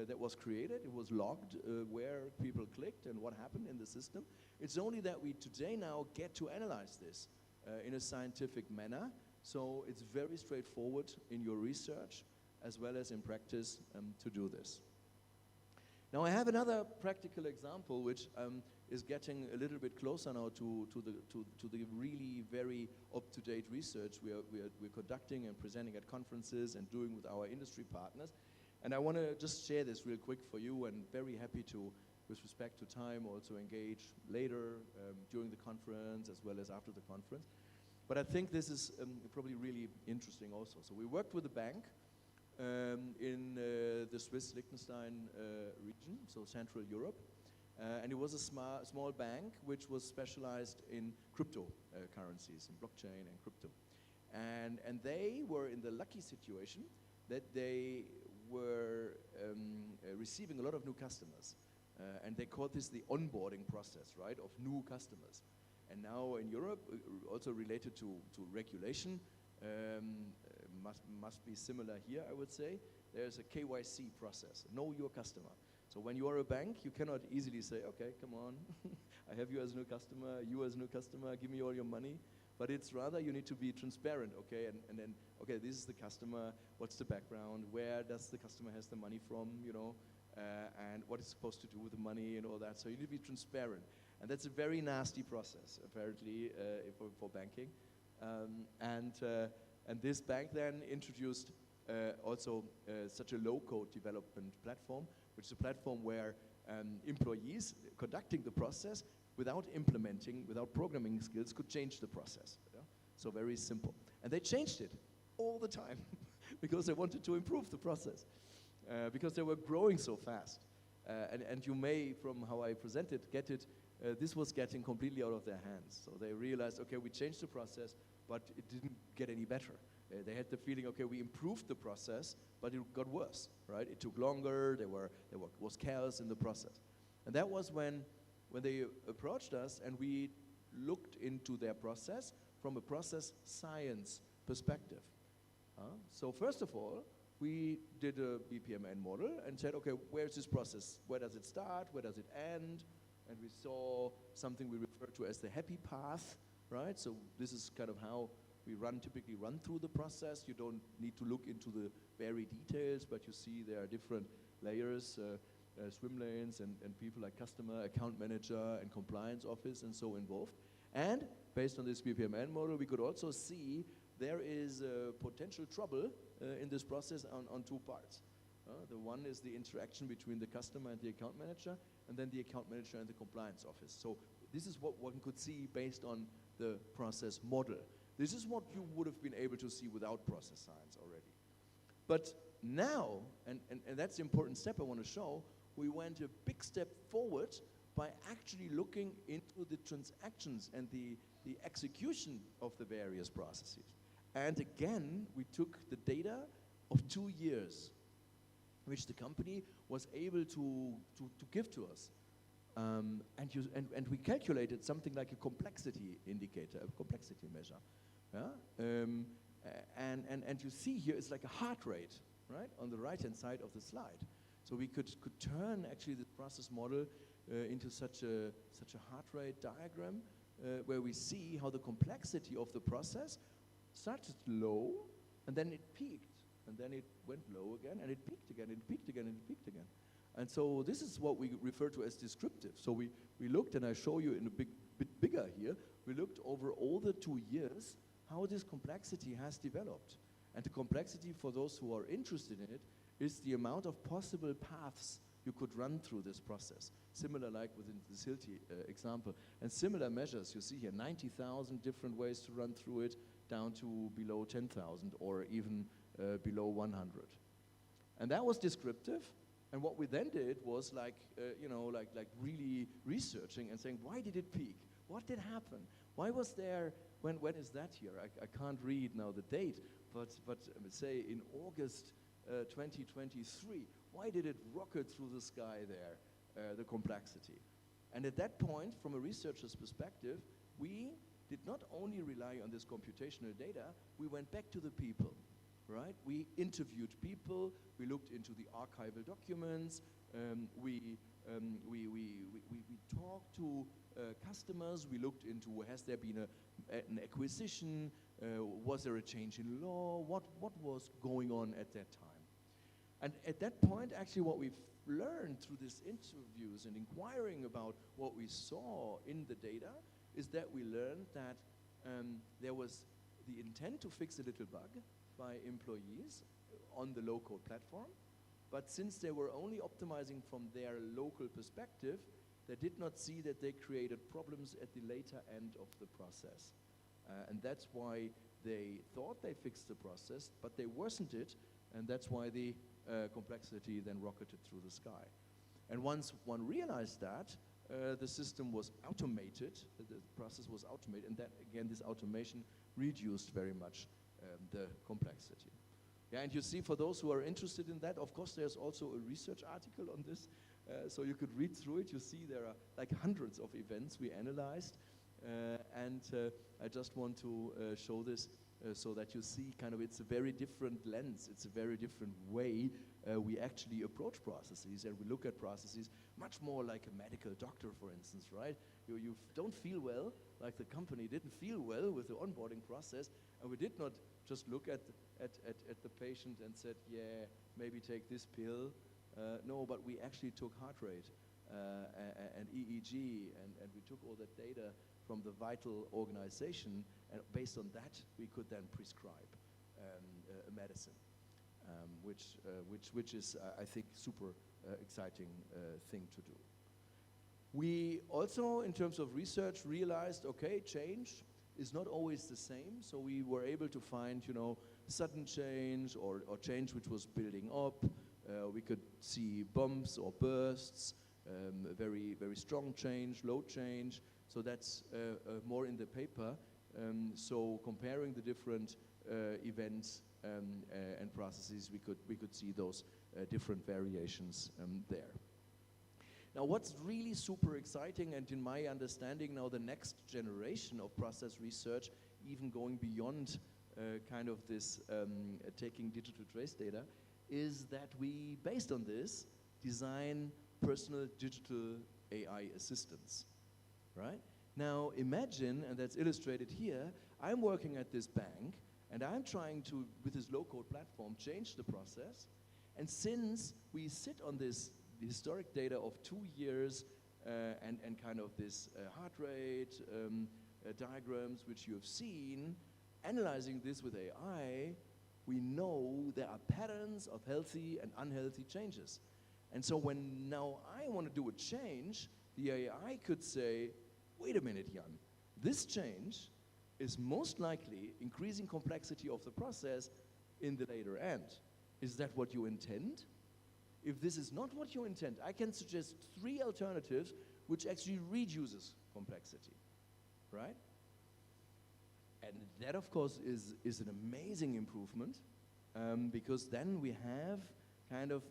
That was created, it was logged where people clicked and what happened in the system. It's only that we today now get to analyze this in a scientific manner, so it's very straightforward in your research as well as in practice to do this. Now I have another practical example which is getting a little bit closer now to the really very up-to-date research we're conducting and presenting at conferences and doing with our industry partners. And I want to just share this real quick for you, and very happy to, with respect to time, also engage later during the conference as well as after the conference. But I think this is probably really interesting also. So we worked with a bank in the Swiss Liechtenstein region, so Central Europe. And it was a small bank which was specialized in crypto currencies, in blockchain and crypto. And they were in the lucky situation that they were receiving a lot of new customers. And they called this the onboarding process, right, of new customers. And now in Europe, also related to regulation, must be similar here, I would say. There's a KYC process, know your customer. So when you are a bank, you cannot easily say, okay, come on, I have you as a new customer, you as a new customer, give me all your money. But it's rather you need to be transparent, okay, and then, okay, this is the customer, what's the background, where does the customer has the money from, you know, and what is supposed to do with the money and all that. So you need to be transparent. And that's a very nasty process, apparently, for banking. And this bank then introduced also such a low-code development platform, which is a platform where employees conducting the process without implementing, without programming skills, could change the process. Yeah? So very simple. And they changed it all the time because they wanted to improve the process, because they were growing so fast. And you may, from how I presented, get it, this was getting completely out of their hands. So they realized, okay, we changed the process, but it didn't get any better. They had the feeling, okay, we improved the process, but it got worse, right? It took longer, there was chaos in the process. And that was when they approached us and we looked into their process from a process science perspective. So first of all, we did a BPMN model and said, okay, where's this process? Where does it start? Where does it end? And we saw something we refer to as the happy path, right? So this is kind of how we typically run through the process. You don't need to look into the very details, but you see there are different layers, swim lanes and people like customer, account manager, and compliance office and so involved. And based on this BPMN model, we could also see there is potential trouble in this process on 2 parts. The one is the interaction between the customer and the account manager, and then the account manager and the compliance office. So this is what one could see based on the process model. This is what you would have been able to see without process science already. But now, and that's the important step I want to show, we went a big step forward by actually looking into the transactions and the execution of the various processes. And again, we took the data of 2 years, which the company was able to give to us. And we calculated something like a complexity indicator, a complexity measure. Yeah? And you see here, it's like a heart rate, right, on the right-hand side of the slide. So we could turn actually the process model into such a heart rate diagram where we see how the complexity of the process started low, and then it peaked, and then it went low again, and it peaked again, and it peaked again, and it peaked again. And so this is what we refer to as descriptive. So we looked, and I show you in a bit bigger here, we looked over all the 2 years how this complexity has developed. And the complexity, for those who are interested in it, is the amount of possible paths you could run through this process. Similar like within the Silti example. And similar measures, you see here, 90,000 different ways to run through it, down to below 10,000 or even below 100. And that was descriptive. And what we then did was like really researching and saying, why did it peak? What did happen? Why was there, when is that here? I can't read now the date, but say in August 2023, why did it rocket through the sky there, the complexity? And at that point, from a researcher's perspective, we did not only rely on this computational data, we went back to the people, right? We interviewed people, we looked into the archival documents, we talked to customers, we looked into, has there been an acquisition, was there a change in law, what was going on at that time? And at that point, actually what we've learned through these interviews and inquiring about what we saw in the data is that we learned that there was the intent to fix a little bug by employees on the low-code platform, but since they were only optimizing from their local perspective, they did not see that they created problems at the later end of the process. And that's why they thought they fixed the process, but they worsened it, and that's why the complexity then rocketed through the sky. And once one realized that, the system was automated, the process was automated, and that, again, this automation reduced very much the complexity. Yeah, and you see, for those who are interested in that, of course, there's also a research article on this, so you could read through it. You see there are like hundreds of events we analyzed, and I just want to show this so that you see kind of it's a very different lens, it's a very different way we actually approach processes, and we look at processes much more like a medical doctor, for instance, right? You don't feel well, like the company didn't feel well with the onboarding process, and we did not just look at the patient and said, yeah, maybe take this pill. No, but we actually took heart rate and EEG, and we took all that data from the vital organization, and based on that, we could then prescribe a medicine, which is, I think, super exciting thing to do. We also, in terms of research, realized, okay, change is not always the same, so we were able to find, sudden change or change which was building up. We could see bumps or bursts, very, very strong change, low change. So that's more in the paper. So comparing the different events and processes, we could see those different variations there. Now, what's really super exciting, and in my understanding now, the next generation of process research, even going beyond kind of this taking digital trace data, is that we, based on this, design personal digital AI assistants, right? Now imagine, and that's illustrated here, I'm working at this bank, and I'm trying to, with this low-code platform, change the process, and since we sit on this historic data of 2 years and kind of this heart rate diagrams which you have seen, analyzing this with AI, we know there are patterns of healthy and unhealthy changes. And so when now I want to do a change, the AI could say, wait a minute, Jan, this change is most likely increasing complexity of the process in the later end. Is that what you intend? If this is not what you intend, I can suggest 3 alternatives which actually reduces complexity, right? And that, of course, is an amazing improvement because then we have kind of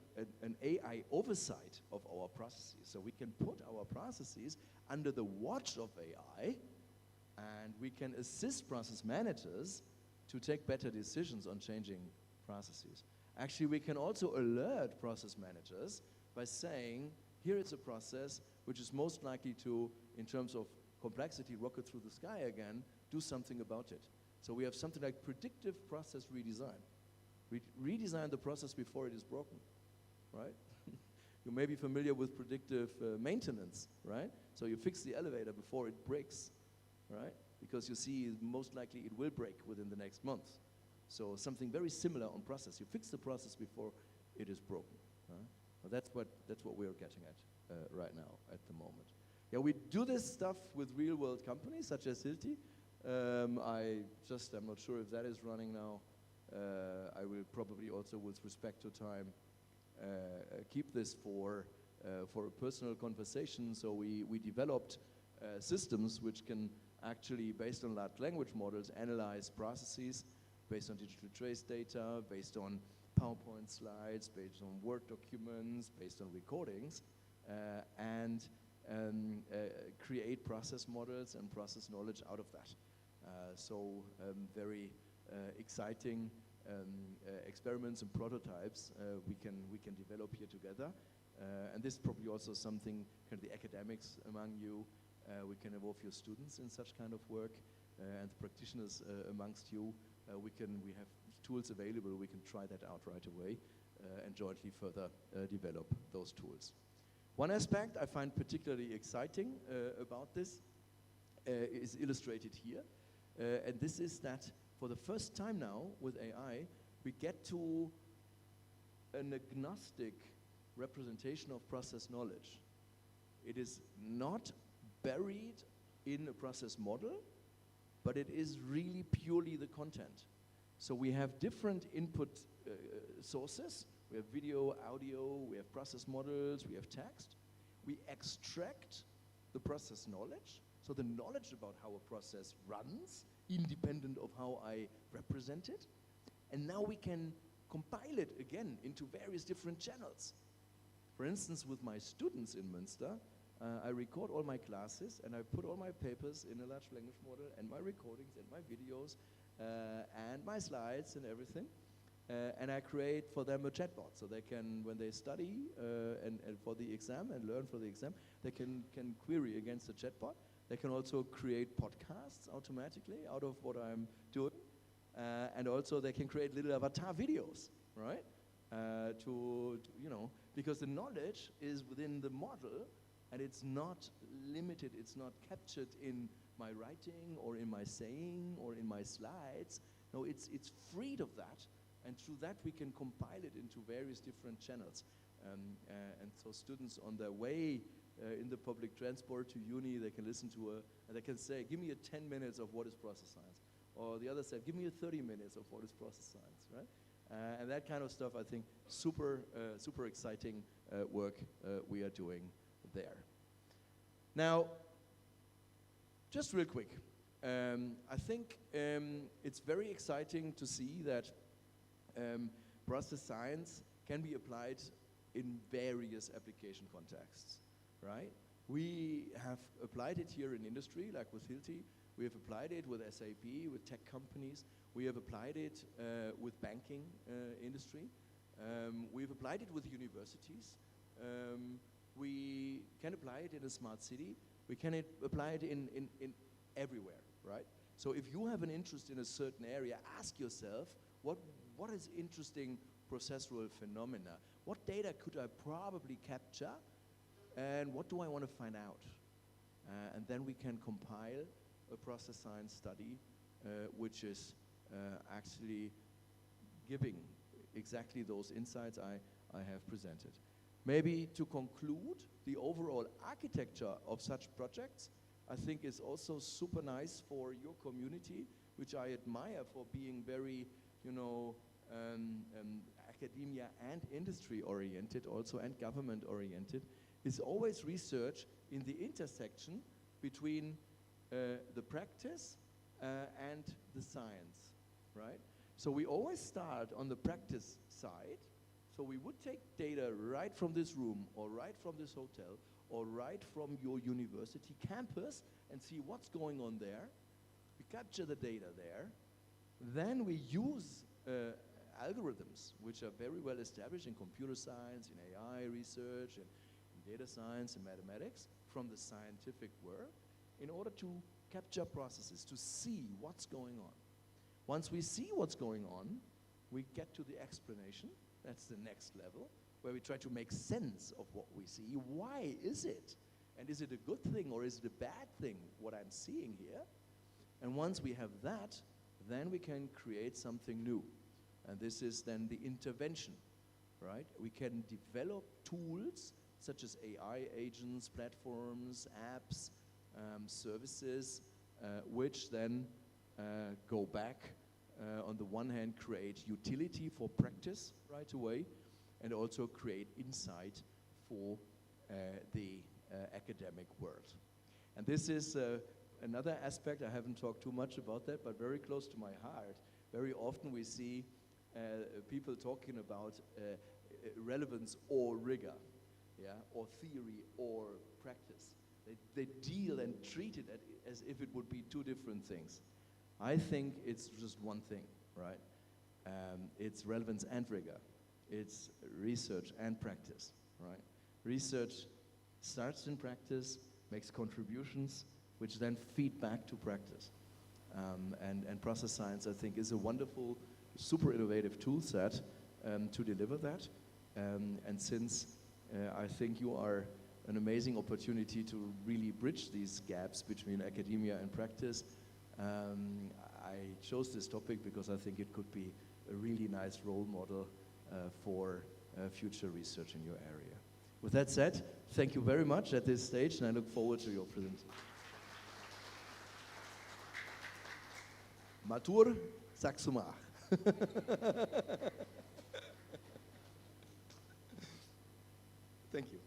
an AI oversight of our processes. So we can put our processes under the watch of AI, and we can assist process managers to take better decisions on changing processes. Actually, we can also alert process managers by saying, here is a process which is most likely to, in terms of complexity, rocket through the sky again, do something about it. So we have something like predictive process redesign. We redesign the process before it is broken, right? You may be familiar with predictive maintenance, right? So you fix the elevator before it breaks, right? Because you see most likely it will break within the next month. So something very similar on process. You fix the process before it is broken. Right? Well, that's what we are getting at right now at the moment. Yeah, we do this stuff with real-world companies such as Hilti. I'm not sure if that is running now. I will probably also, with respect to time, keep this for a personal conversation. So we developed systems which can actually, based on large language models, analyze processes based on digital trace data, based on PowerPoint slides, based on Word documents, based on recordings, and create process models and process knowledge out of that. Very exciting experiments and prototypes we can develop here together. And this is probably also something, kind of the academics among you, we can involve your students in such kind of work, and the practitioners amongst you. We have tools available, we can try that out right away and jointly further develop those tools. One aspect I find particularly exciting about this is illustrated here, and this is that for the first time now with AI, we get to an agnostic representation of process knowledge. It is not buried in a process model, but it is really purely the content. So we have different input sources. We have video, audio, we have process models, we have text. We extract the process knowledge, so the knowledge about how a process runs, independent of how I represent it. And now we can compile it again into various different channels. For instance, with my students in Münster, I record all my classes and I put all my papers in a large language model and my recordings and my videos and my slides and everything. And I create for them a chatbot, so they can, when they study and for the exam and learn for the exam, they can query against the chatbot. They can also create podcasts automatically out of what I'm doing. And also they can create little avatar videos, right? Because the knowledge is within the model, and it's not limited, it's not captured in my writing or in my saying or in my slides. No, it's freed of that, and through that we can compile it into various different channels. And so students on their way in the public transport to uni, they can listen to and they can say, give me a 10 minutes of what is process science. Or the other said, give me a 30 minutes of what is process science, right? And that kind of stuff, I think, super exciting work we are doing there. Now, just real quick, I think it's very exciting to see that process science can be applied in various application contexts, right? We have applied it here in industry, like with Hilti. We have applied it with SAP, with tech companies. We have applied it with banking industry. We've applied it with universities. We can apply it in a smart city. We can apply it in everywhere, right? So if you have an interest in a certain area, ask yourself, what is interesting processual phenomena? What data could I probably capture? And what do I want to find out? And then we can compile a process science study which is actually giving exactly those insights I have presented. Maybe to conclude the overall architecture of such projects, I think is also super nice for your community, which I admire for being very, you know, academia and industry oriented also, and government oriented, is always research in the intersection between the practice and the science, right? So we always start on the practice side. So we would take data right from this room, or right from this hotel, or right from your university campus, and see what's going on there. We capture the data there. Then we use algorithms, which are very well established in computer science, in AI research, and in data science and mathematics, from the scientific work, in order to capture processes, to see what's going on. Once we see what's going on, we get to the explanation. That's the next level, where we try to make sense of what we see. Why is it? And is it a good thing or is it a bad thing, what I'm seeing here? And once we have that, then we can create something new. And this is then the intervention, right? We can develop tools such as AI agents, platforms, apps, services, which then go back, on the one hand, create utility for practice right away, and also create insight for the academic world. And this is another aspect. I haven't talked too much about that, but very close to my heart. Very often we see people talking about relevance or rigor, yeah, or theory or practice. They deal and treat it as if it would be two different things. I think it's just one thing, right? It's relevance and rigor. It's research and practice, right? Research starts in practice, makes contributions, which then feed back to practice. And process science, I think, is a wonderful, super innovative tool set to deliver that. And since I think you are an amazing opportunity to really bridge these gaps between academia and practice, I chose this topic because I think it could be a really nice role model for future research in your area. With that said, thank you very much at this stage, and I look forward to your presentation. Matur, sagst du mal. Thank you.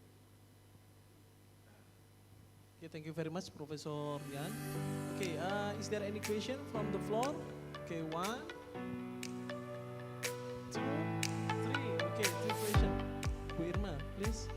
Okay, thank you very much, Professor Jan. Okay, is there any question from the floor? Okay, 1, 2, 3. Okay, 3 questions. Bu Irma, please.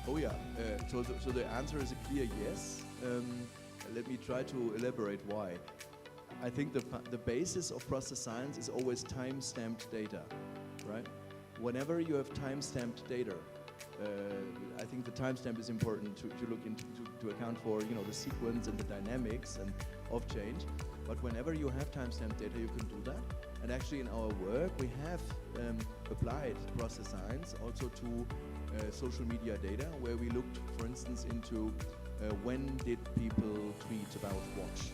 Oh yeah, so the answer is a clear yes. Let me try to elaborate why. I think the basis of process science is always time-stamped data, right? Whenever you have time-stamped data, I think the timestamp is important to look into, to account for, you know, the sequence and the dynamics and of change. But whenever you have timestamp data, you can do that. And actually in our work, we have applied process science also to social media data, where we looked, for instance, into when did people tweet about what.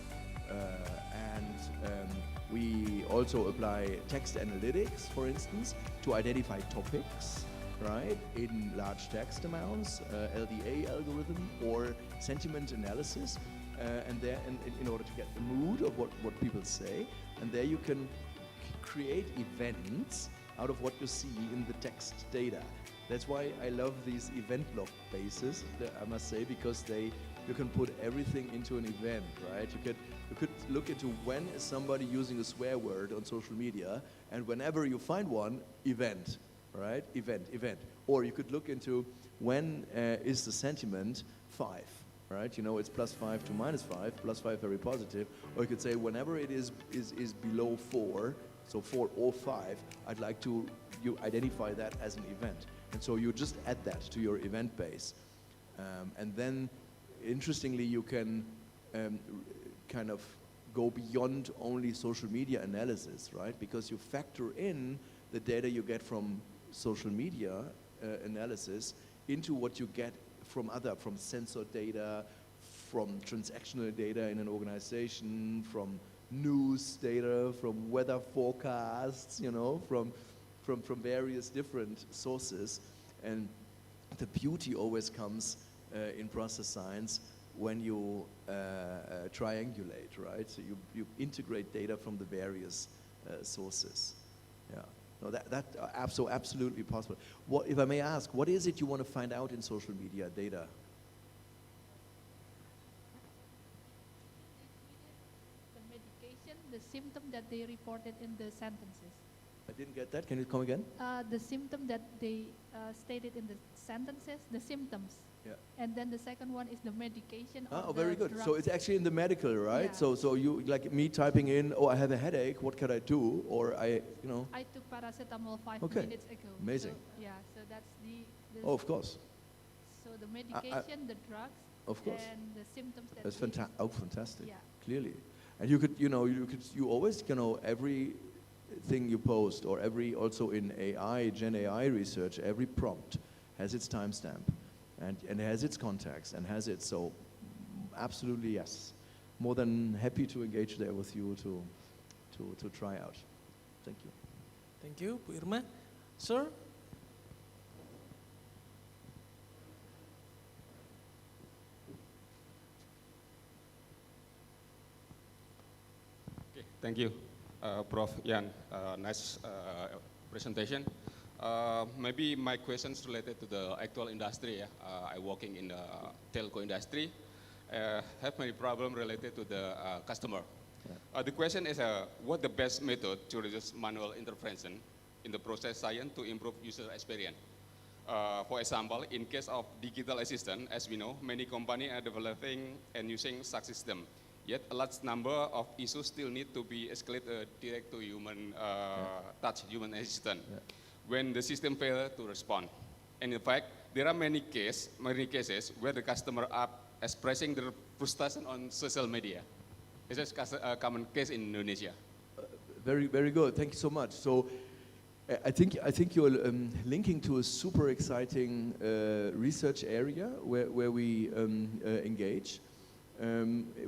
We also apply text analytics, for instance, to identify topics, right, in large text amounts, LDA algorithm, or sentiment analysis, and in order to get the mood of what people say. And there you can create events out of what you see in the text data. That's why I love these event log bases, I must say, because you can put everything into an event, right? You could look into when is somebody using a swear word on social media, and whenever you find one, event. right? Event. Or you could look into when is the sentiment 5, right? You know, it's +5 to -5, +5 very positive. Or you could say whenever it is below 4, so 4 or 5, I'd like you identify that as an event. And so you just add that to your event base. And then, interestingly, you can kind of go beyond only social media analysis, right? Because you factor in the data you get from social media analysis into what you get from sensor data, from transactional data in an organization, from news data, from weather forecasts, you know, from various different sources. And the beauty always comes in process science when you triangulate, right? So you integrate data from the various sources. Yeah. No, that's absolutely possible. What, if I may ask, what is it you want to find out in social media data? The medication, the symptom that they reported in the sentences. I didn't get that. Can you come again? The symptom that they stated in the sentences, the symptoms. Yeah. And then the second one is the medication. Oh, very good. Drugs. So it's actually in the medical, right? Yeah. So you, like me typing in, oh, I have a headache, what can I do? Or I took paracetamol 5 Okay. minutes ago. Amazing. So, yeah, so that's the Oh, of course. So the medication, the drugs, Of course. and the symptoms that That's they- fantastic. Yeah. Clearly. And you always, everything you post, or also in AI, Gen AI research, every prompt has its timestamp and has its context and has it. So absolutely yes. More than happy to engage there with you to try out. Thank you. Thank you, Bu Irma. Sir? Okay, thank you, Prof. Yan. Nice presentation. Maybe my questions related to the actual industry. I working in the telco industry. Have many problem related to the customer. Yeah. The question is, what the best method to reduce manual intervention in the process science to improve user experience? For example, in case of digital assistant, as we know, many companies are developing and using such system. Yet a large number of issues still need to be escalated direct to human touch, human assistant, when the system fails to respond. And in fact, there are many cases where the customer are expressing their frustration on social media. This is a common case in Indonesia. Very, very good. Thank you so much. So, I think you're linking to a super exciting research area where we engage,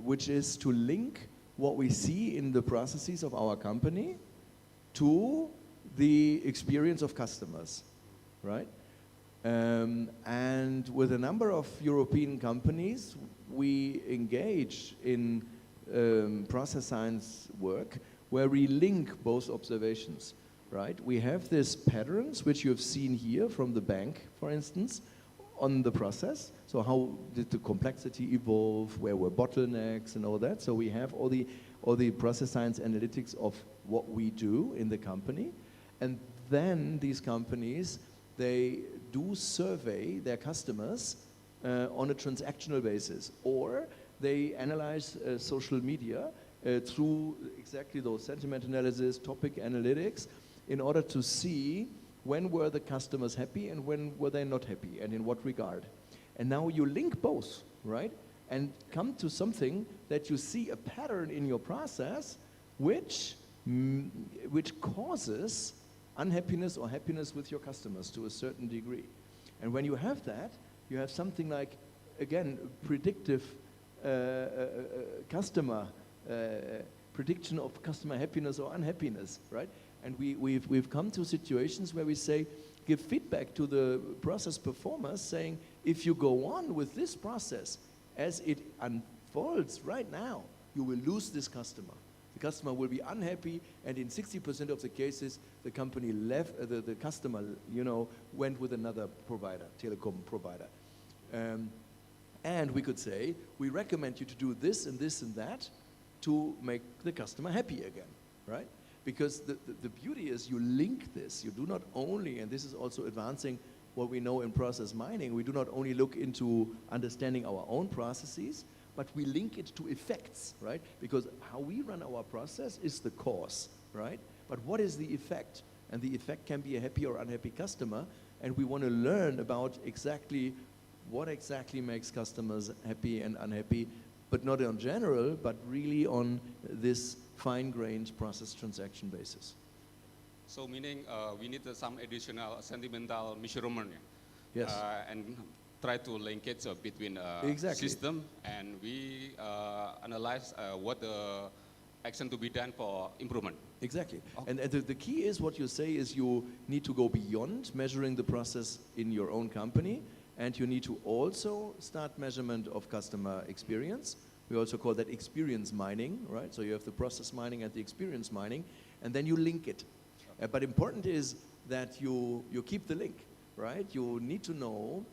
which is to link what we see in the processes of our company to the experience of customers, right? And with a number of European companies, we engage in process science work where we link both observations, right? We have these patterns, which you have seen here from the bank, for instance, on the process. So how did the complexity evolve? Where were bottlenecks and all that? So we have all the process science analytics of what we do in the company. And then these companies, they do survey their customers on a transactional basis, or they analyze social media through exactly those sentiment analysis, topic analytics, in order to see when were the customers happy and when were they not happy, and in what regard. And now you link both, right? And come to something that you see a pattern in your process which causes unhappiness or happiness with your customers to a certain degree. And when you have that, you have something like, again, predictive customer prediction of customer happiness or unhappiness, right? And we've come to situations where we say, give feedback to the process performers saying, if you go on with this process as it unfolds right now, you will lose this customer. The customer will be unhappy, and in 60% of the cases, the company left, the customer, went with another provider, telecom provider. And we could say, we recommend you to do this and this and that to make the customer happy again, right? Because the beauty is you link this. You do not only, and this is also advancing what we know in process mining, we do not only look into understanding our own processes, but we link it to effects, right? Because how we run our process is the cause, right? But what is the effect? And the effect can be a happy or unhappy customer, and we want to learn about exactly what exactly makes customers happy and unhappy, but not in general, but really on this fine-grained process transaction basis. So meaning we need some additional sentimental measurement, Yes. And try to link it between Exactly. system, and we analyze what the action to be done for improvement. Exactly. Okay. And the key is what you say is you need to go beyond measuring the process in your own company, and you need to also start measurement of customer experience. We also call that experience mining, right? So you have the process mining and the experience mining, and then you link it. But important is that you keep the link, right? You need to know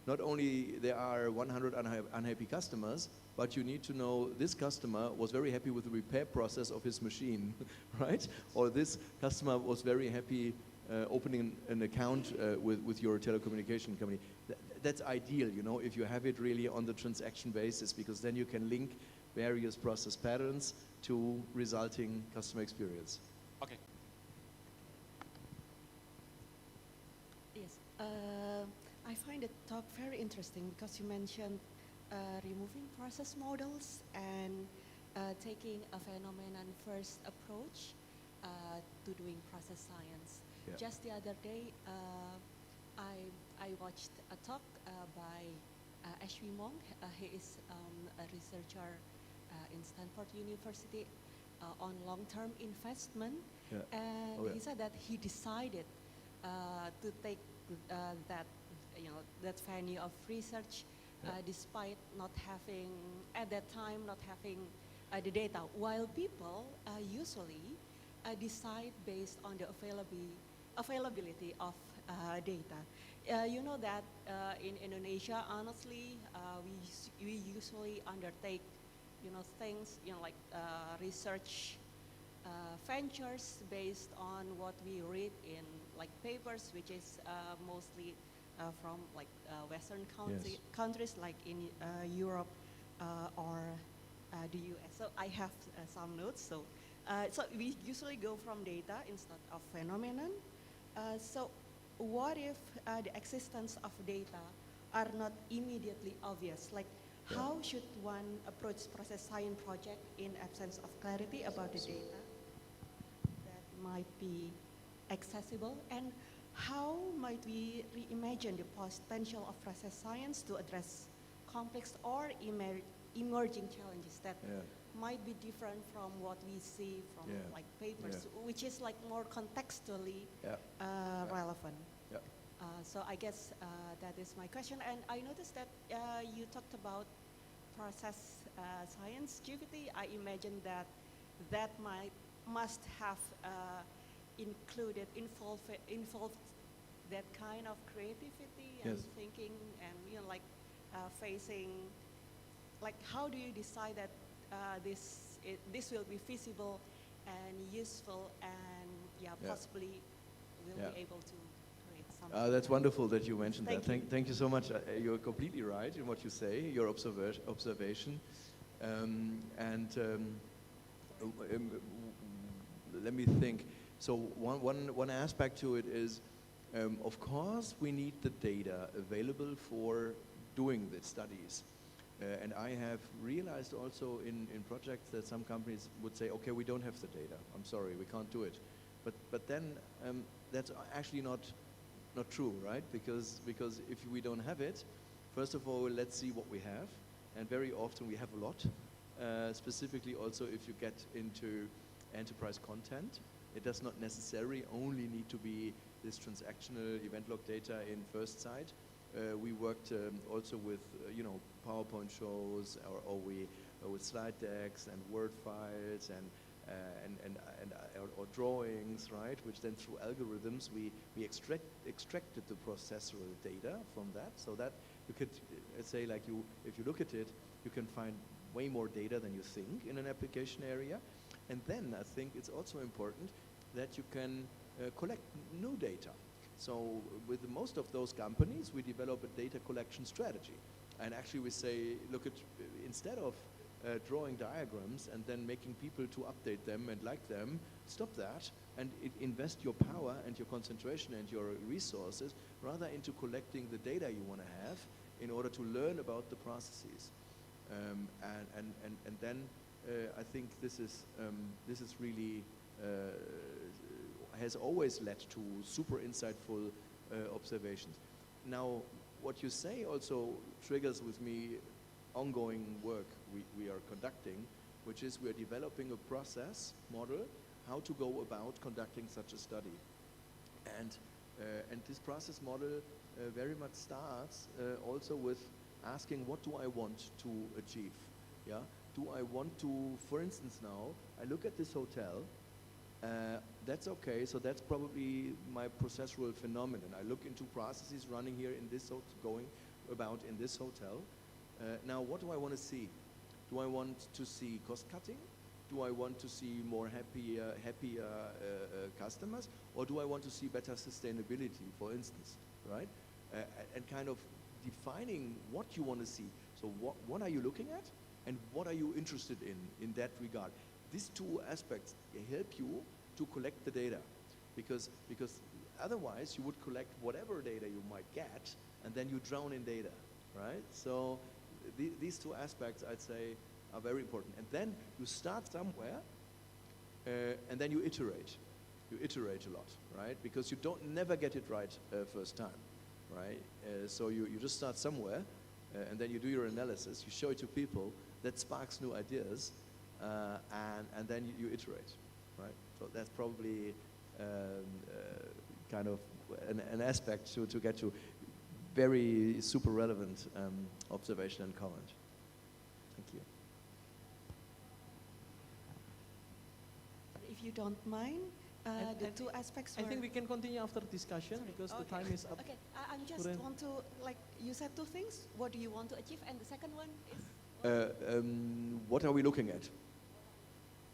not only there are 100 unhappy customers, but you need to know this customer was very happy with the repair process of his machine, right? Or this customer was very happy opening an account with your telecommunication company. That's ideal, you know, if you have it really on the transaction basis, because then you can link various process patterns to resulting customer experience. Okay. Yes, I find the talk very interesting because you mentioned removing process models and taking a phenomenon first approach to doing process science. Yeah. Just the other day, I watched a talk by Ashwi Mong. He is a researcher in Stanford University on long-term investment. Yeah. And he said that he decided to take that, that venue of research despite not having, at that time, not having the data, while people usually decide based on the availability of data. You know that in Indonesia, honestly, we usually undertake, things, like research ventures based on what we read in like papers, which is mostly from like Western countries like in Europe or the US. So I have some notes. So we usually go from data instead of phenomenon. So what if the existence of data are not immediately obvious? Like how should one approach process science project in absence of clarity about the data that might be accessible? And how might we reimagine the potential of process science to address complex or emerging challenges that might be different from what we see from like papers, which is like more contextually relevant. Yeah. So I guess that is my question. And I noticed that you talked about process science GPT. I imagine that must have involved that kind of creativity and thinking and facing, like how do you decide that this will be feasible and useful and possibly will be able to create something. That's wonderful that you mentioned that. Thank you. Thank you so much. You're completely right in what you say, your observation. Let me think. So one aspect to it is, of course, we need the data available for doing the studies. And I have realized also in projects that some companies would say, okay, we don't have the data. I'm sorry, we can't do it. But then that's actually not true, right? Because if we don't have it, first of all, let's see what we have. And very often we have a lot. Specifically also if you get into enterprise content, it does not necessarily only need to be this transactional event log data in first sight. We worked also with PowerPoint shows or with slide decks and Word files or drawings, right? Which then through algorithms we extracted the processual data from that, so that you could say like if you look at it, you can find way more data than you think in an application area. And then I think it's also important that you can collect new data. So with most of those companies, we develop a data collection strategy. And actually we say, look, instead of drawing diagrams and then making people to update them and like them, stop that and invest your power and your concentration and your resources rather into collecting the data you want to have in order to learn about the processes. And then I think this is really has always led to super insightful observations. Now, what you say also triggers with me ongoing work we are conducting, which is we are developing a process model how to go about conducting such a study. And this process model very much starts also with asking, what do I want to achieve? Yeah? Do I want to, for instance now, I look at this hotel, that's okay, so that's probably my processual phenomenon. I look into processes running here in this, going about in this hotel. Now, what do I want to see? Do I want to see cost cutting? Do I want to see more happy customers? Or do I want to see better sustainability, for instance, right? And kind of defining what you want to see. So what are you looking at? And what are you interested in that regard? These two aspects help you to collect the data, because otherwise you would collect whatever data you might get, and then you drown in data, right? So these two aspects, I'd say, are very important. And then you start somewhere, and then you iterate. You iterate a lot, right? Because you never get it right first time, right? So you just start somewhere, and then you do your analysis, you show it to people, that sparks new ideas, and then you iterate, right? So that's probably kind of an aspect to get to very super relevant observation and comment. Thank you. If you don't mind, the two aspects I think we can continue after discussion because the time is up. Okay, I just want to, like, you said two things. What do you want to achieve? And the second one is? What are we looking at?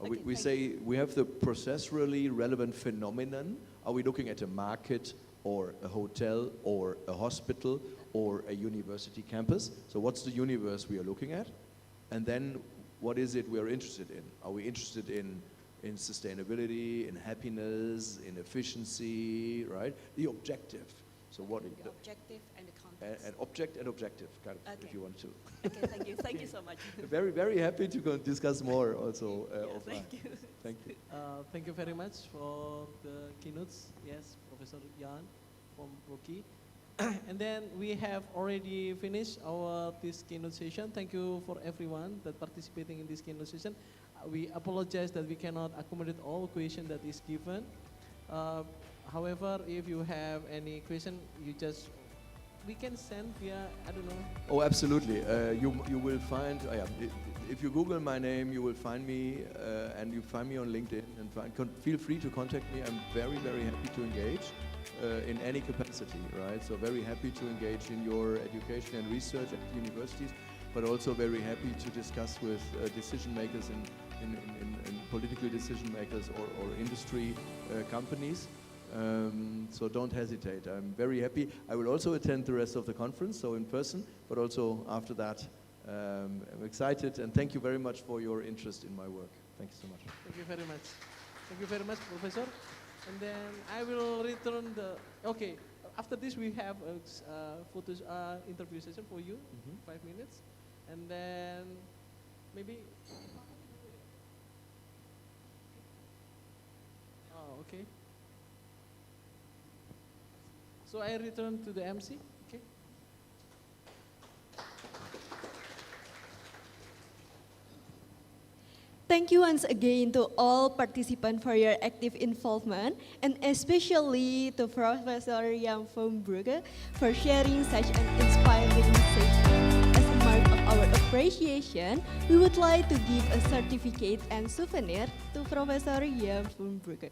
Okay, we say we have the processually relevant phenomenon. Are we looking at a market or a hotel or a hospital or a university campus? So what's the universe we are looking at? And then what is it we are interested in? Are we interested in sustainability, in happiness, in efficiency, right? The objective. So what the objective and the context. An object and objective, kind of, okay. if you want to. Okay, thank you. Thank you so much. Very, very happy to go discuss more also. Thank you. Thank you. Thank you very much for the keynotes. Yes, Professor Jan from Brocke. And then we have already finished this keynote session. Thank you for everyone that participating in this keynote session. We apologize that we cannot accommodate all questions that is given. However, if you have any question, we can send via, I don't know. Oh, absolutely. You will find, if you Google my name, you will find me, and you find me on LinkedIn, and feel free to contact me. I'm very, very happy to engage in any capacity, right? So very happy to engage in your education and research at universities, but also very happy to discuss with decision makers in political decision makers or industry companies. So don't hesitate. I'm very happy. I will also attend the rest of the conference, so in person, but also after that. I'm excited, and thank you very much for your interest in my work. Thank you so much. Thank you very much. Thank you very much, Professor. And then I will return okay, after this we have a interview session for you, 5 minutes. And then maybe, okay. So I return to the MC, okay? Thank you once again to all participants for your active involvement, and especially to Professor Jan van Brocke for sharing such an inspiring session. As a mark of our appreciation, we would like to give a certificate and souvenir to Professor Jan van Brocke.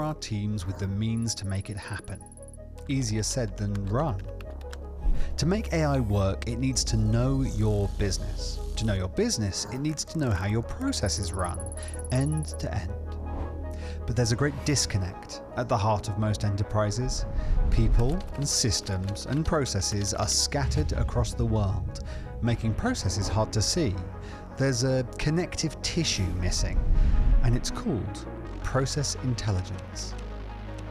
our teams with the means to make it happen. Easier said than run. To make AI work, it needs to know your business. To know your business, it needs to know how your processes run, end to end. But there's a great disconnect at the heart of most enterprises. People and systems and processes are scattered across the world, making processes hard to see. There's a connective tissue missing, and it's called process intelligence.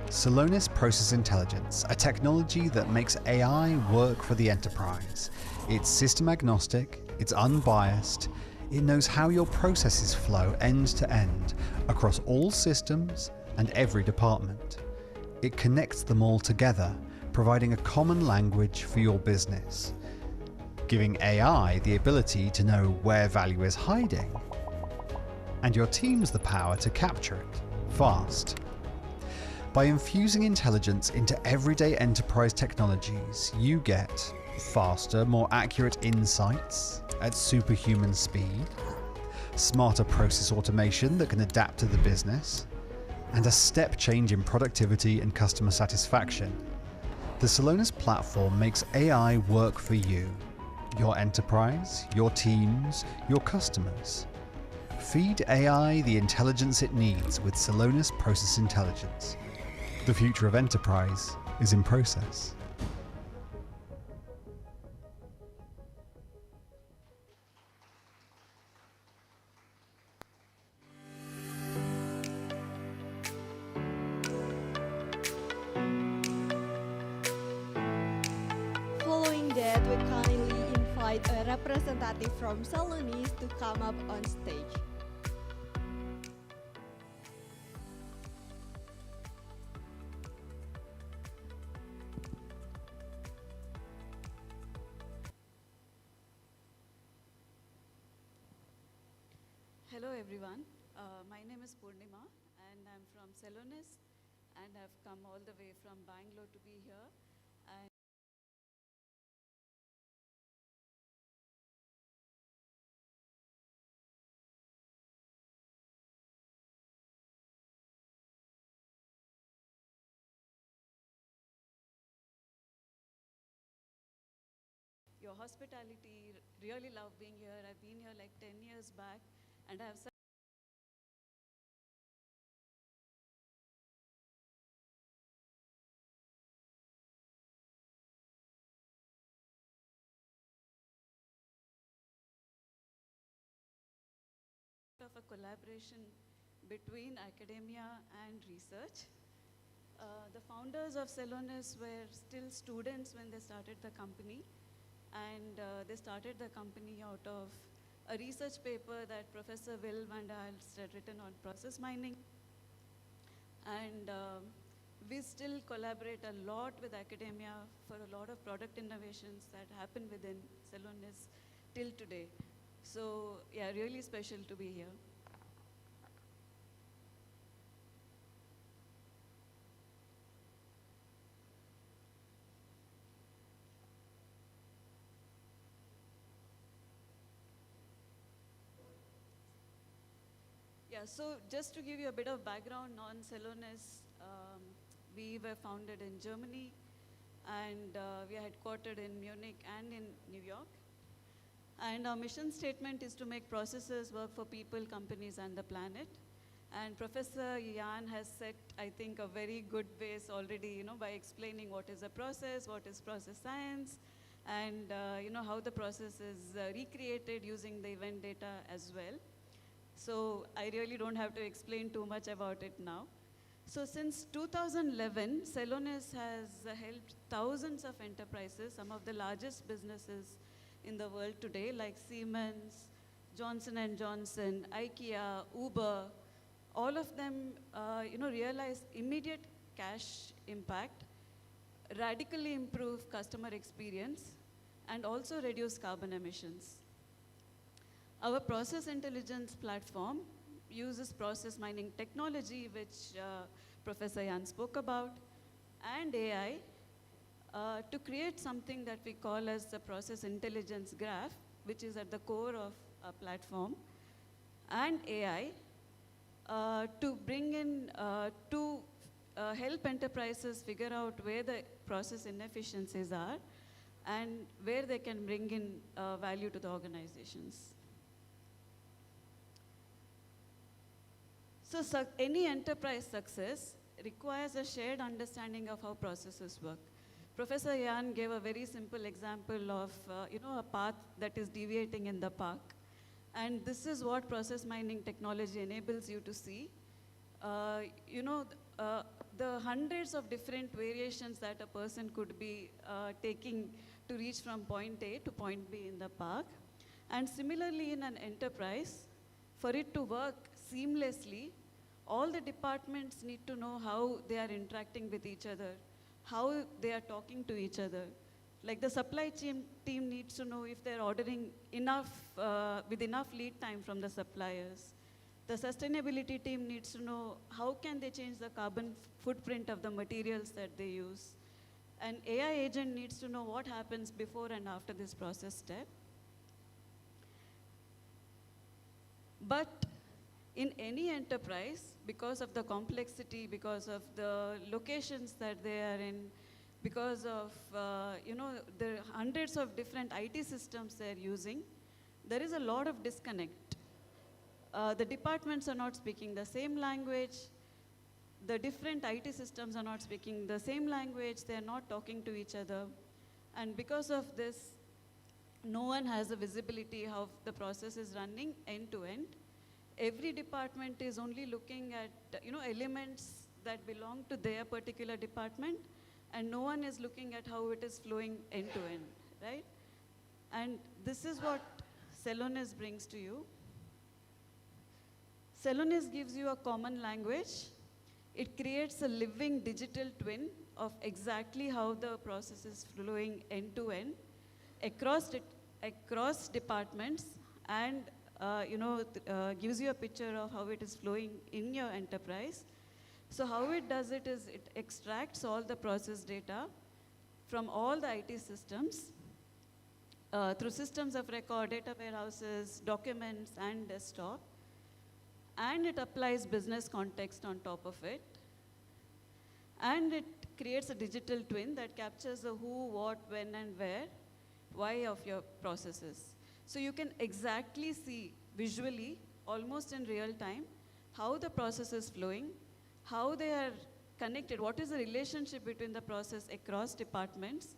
Celonis Process Intelligence, a technology that makes AI work for the enterprise. It's system agnostic, it's unbiased, it knows how your processes flow end to end across all systems and every department. It connects them all together, providing a common language for your business, giving AI the ability to know where value is hiding, and your teams the power to capture it fast. By infusing intelligence into everyday enterprise technologies, you get faster, more accurate insights at superhuman speed, smarter process automation that can adapt to the business, and a step change in productivity and customer satisfaction. The Celonis platform makes AI work for you, your enterprise, your teams, your customers. Feed AI the intelligence it needs with Celonis Process Intelligence. The future of enterprise is in process. Following that, we kindly invite a representative from Celonis to come up on stage. Hello everyone, my name is Purnima and I'm from Celonis and I've come all the way from Bangalore to be here. And your hospitality, really love being here. I've been here like 10 years back and I have such of a collaboration between academia and research. The founders of Celonis were still students when they started the company, and they started the company out of a research paper that Professor Will van der Hulst had written on process mining. And we still collaborate a lot with academia for a lot of product innovations that happen within Celonis till today. So yeah, really special to be here. Yeah, so just to give you a bit of background on Celonis, we were founded in Germany and we are headquartered in Munich and in New York. And our mission statement is to make processes work for people, companies, and the planet. And Professor Jan has set, I think, a very good base already, by explaining what is a process, what is process science, and how the process is recreated using the event data as well. So I really don't have to explain too much about it now. So since 2011, Celonis has helped thousands of enterprises, some of the largest businesses in the world today, like Siemens, Johnson & Johnson, IKEA, Uber. All of them, realize immediate cash impact, radically improve customer experience, and also reduce carbon emissions. Our process intelligence platform uses process mining technology, which Professor Jan spoke about, and AI to create something that we call as the process intelligence graph, which is at the core of our platform, and AI to bring in two help enterprises figure out where the process inefficiencies are and where they can bring in value to the organizations. So any enterprise success requires a shared understanding of how processes work. Professor Yan gave a very simple example of a path that is deviating in the park. And this is what process mining technology enables you to see. The hundreds of different variations that a person could be taking to reach from point A to point B in the park. And similarly in an enterprise, for it to work seamlessly, all the departments need to know how they are interacting with each other, how they are talking to each other. Like the supply chain team needs to know if they're ordering enough, with enough lead time from the suppliers. The sustainability team needs to know how can they change the carbon footprint of the materials that they use. An AI agent needs to know what happens before and after this process step. But in any enterprise, because of the complexity, because of the locations that they are in, because of the hundreds of different IT systems they're using, there is a lot of disconnect. The departments are not speaking the same language. The different IT systems are not speaking the same language. They're not talking to each other. And because of this, no one has a visibility how the process is running end to end. Every department is only looking at elements that belong to their particular department, and no one is looking at how it is flowing end to end, right? And this is what Celonis brings to you. Celonis gives you a common language. It creates a living digital twin of exactly how the process is flowing end to end across departments, and gives you a picture of how it is flowing in your enterprise. So how it does it is it extracts all the process data from all the IT systems through systems of record, data warehouses, documents, and desktop. And it applies business context on top of it. And it creates a digital twin that captures the who, what, when, and where, why of your processes. So you can exactly see visually, almost in real time, how the process is flowing, how they are connected, what is the relationship between the process across departments,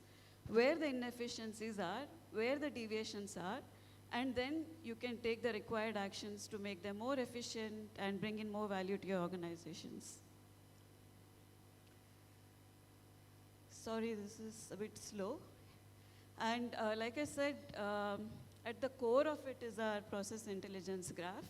where the inefficiencies are, where the deviations are, and then you can take the required actions to make them more efficient and bring in more value to your organizations. Sorry, this is a bit slow. And like I said, at the core of it is our process intelligence graph.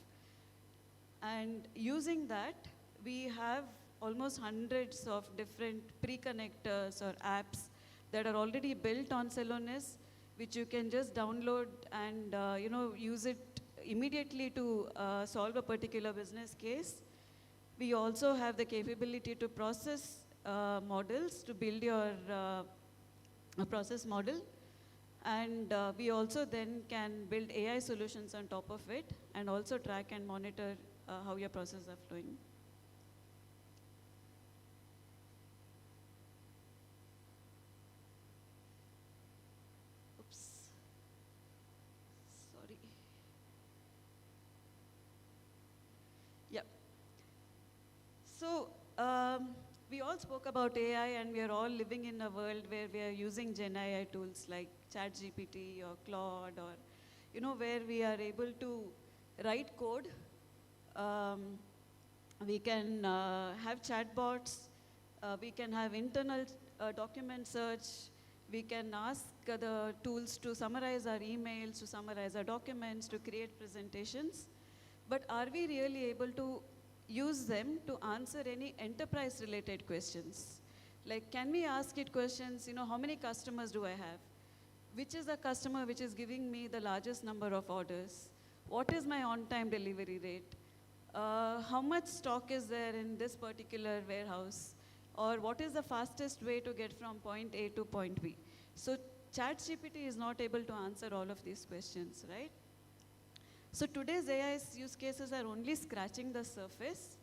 And using that, we have almost hundreds of different pre-connectors or apps that are already built on Celonis, which you can just download and use it immediately to solve a particular business case. We also have the capability to process models to build your process model. And we also then can build AI solutions on top of it and also track and monitor how your processes are flowing. Oops. Sorry. Yeah. So we all spoke about AI, and we are all living in a world where we are using Gen AI tools like ChatGPT or Claude, or where we are able to write code. We can have chatbots. We can have internal document search. We can ask the tools to summarize our emails, to summarize our documents, to create presentations. But are we really able to use them to answer any enterprise-related questions? Like, can we ask it questions, how many customers do I have? Which is the customer which is giving me the largest number of orders? What is my on-time delivery rate? How much stock is there in this particular warehouse? Or what is the fastest way to get from point A to point B? So ChatGPT is not able to answer all of these questions, right? So today's AI use cases are only scratching the surface,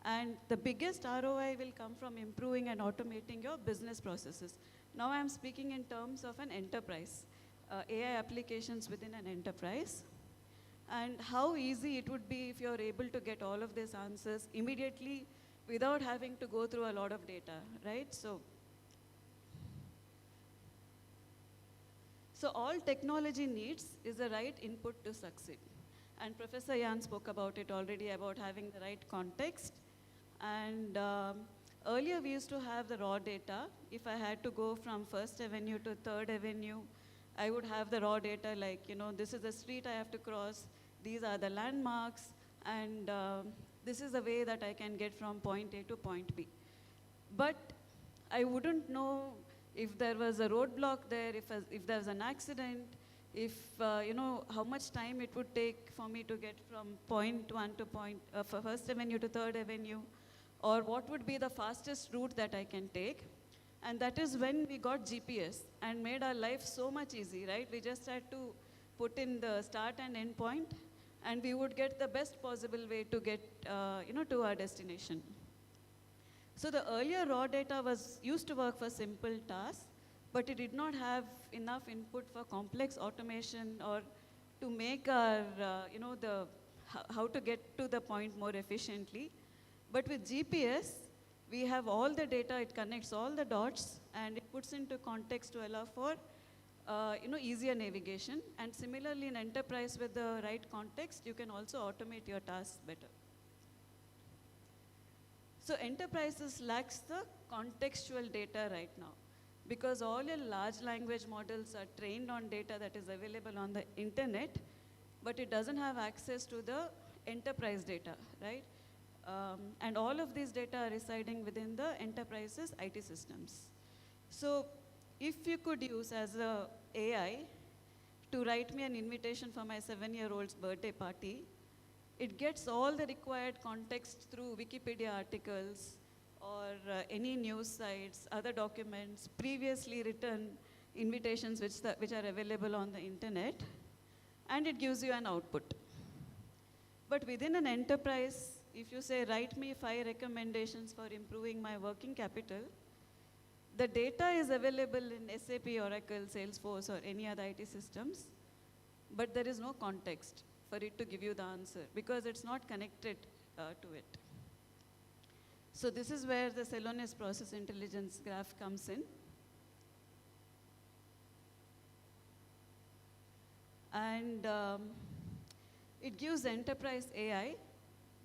And the biggest ROI will come from improving and automating your business processes. Now I'm speaking in terms of an enterprise, AI applications within an enterprise, and how easy it would be if you're able to get all of these answers immediately without having to go through a lot of data, right? So all technology needs is the right input to succeed. And Professor Yan spoke about it already, about having the right context. And earlier we used to have the raw data. If I had to go from First Avenue to Third Avenue, I would have the raw data like, this is the street I have to cross, these are the landmarks, and this is the way that I can get from point A to point B. But I wouldn't know if there was a roadblock there, if there was an accident, if, how much time it would take for me to get from point 1 to First Avenue to Third Avenue, or what would be the fastest route that I can take. And that is when we got GPS and made our life so much easy, right? We just had to put in the start and end point, and we would get the best possible way to get, to our destination. So the earlier raw data used to work for simple tasks, but it did not have enough input for complex automation or to make our, how to get to the point more efficiently. But with GPS, we have all the data, it connects all the dots, and it puts into context to allow for easier navigation. And similarly, in enterprise with the right context, you can also automate your tasks better. So enterprises lacks the contextual data right now, because all your large language models are trained on data that is available on the internet, but it doesn't have access to the enterprise data, right? And all of these data are residing within the enterprise's IT systems. So if you could use as a AI to write me an invitation for my 7-year-old's birthday party, it gets all the required context through Wikipedia articles or any news sites, other documents, previously written invitations which are available on the internet, and it gives you an output. But within an enterprise, if you say, write me 5 recommendations for improving my working capital, the data is available in SAP, Oracle, Salesforce, or any other IT systems, but there is no context for it to give you the answer because it's not connected to it. So this is where the Celonis process intelligence graph comes in. And it gives enterprise AI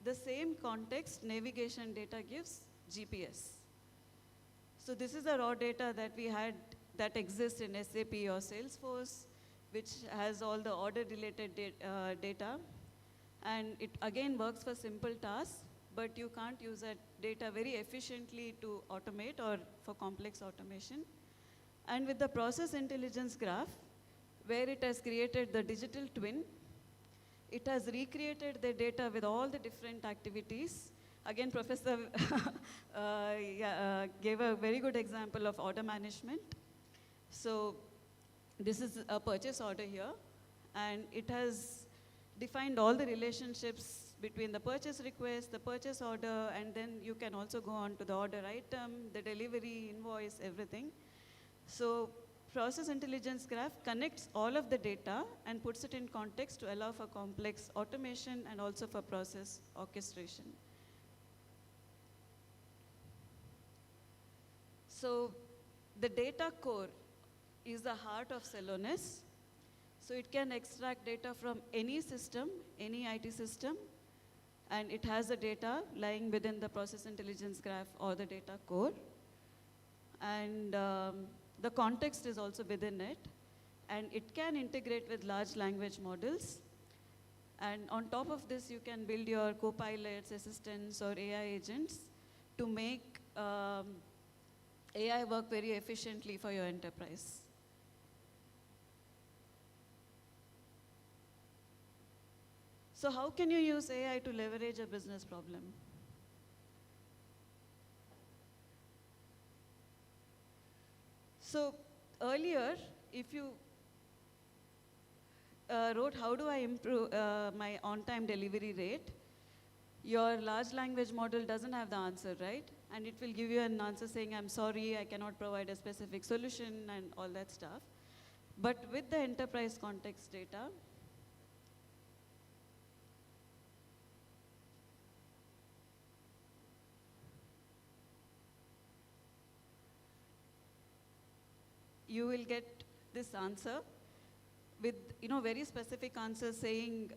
the same context navigation data gives GPS. So this is the raw data that we had that exists in SAP or Salesforce, which has all the order-related data. And it again works for simple tasks, but you can't use that data very efficiently to automate or for complex automation. And with the process intelligence graph, where it has created the digital twin, it has recreated the data with all the different activities. Again, Professor gave a very good example of order management. So this is a purchase order here, and it has defined all the relationships between the purchase request, the purchase order, and then you can also go on to the order item, the delivery, invoice, everything. So process intelligence graph connects all of the data and puts it in context to allow for complex automation and also for process orchestration. So the data core is the heart of Celonis. So it can extract data from any system, any IT system, and it has the data lying within the process intelligence graph or the data core. And the context is also within it, and it can integrate with large language models. And on top of this, you can build your co-pilots, assistants, or AI agents to make AI work very efficiently for your enterprise. So how can you use AI to leverage a business problem? So earlier, if you wrote, how do I improve my on-time delivery rate? your large language model doesn't have the answer, right? And it will give you an answer saying, I'm sorry, I cannot provide a specific solution and all that stuff. But with the enterprise context data, you will get this answer with very specific answers saying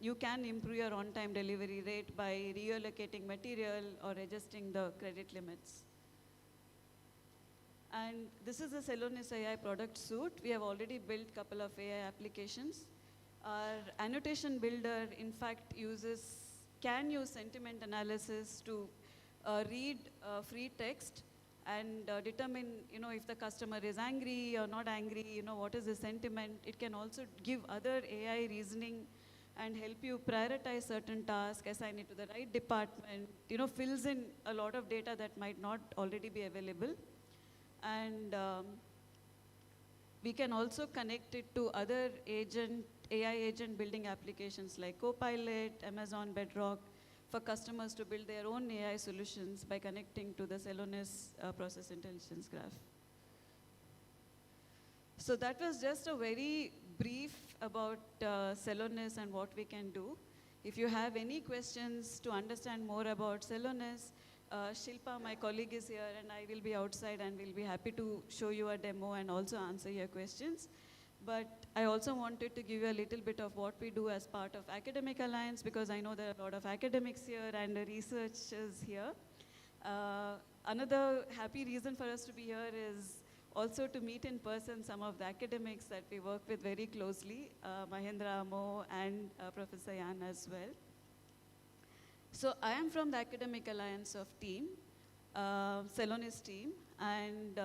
you can improve your on-time delivery rate by reallocating material or adjusting the credit limits. And this is the Celonis AI product suite. We have already built a couple of AI applications. Our annotation builder, in fact, can use sentiment analysis to read free text and determine, if the customer is angry or not angry, what is the sentiment. It can also give other AI reasoning and help you prioritize certain tasks, assign it to the right department, fills in a lot of data that might not already be available. And we can also connect it to other AI agent building applications like Copilot, Amazon Bedrock, for customers to build their own AI solutions by connecting to the Celonis process intelligence graph. So that was just a very brief about Celonis and what we can do. If you have any questions to understand more about Celonis, Shilpa, my colleague, is here, and I will be outside and will be happy to show you a demo and also answer your questions. But I also wanted to give you a little bit of what we do as part of Academic Alliance, because I know there are a lot of academics here and researchers here. Another happy reason for us to be here is also to meet in person some of the academics that we work with very closely, Mahendra, Mo, and Professor Yan as well. So I am from the Academic Alliance of team, Celonis team, and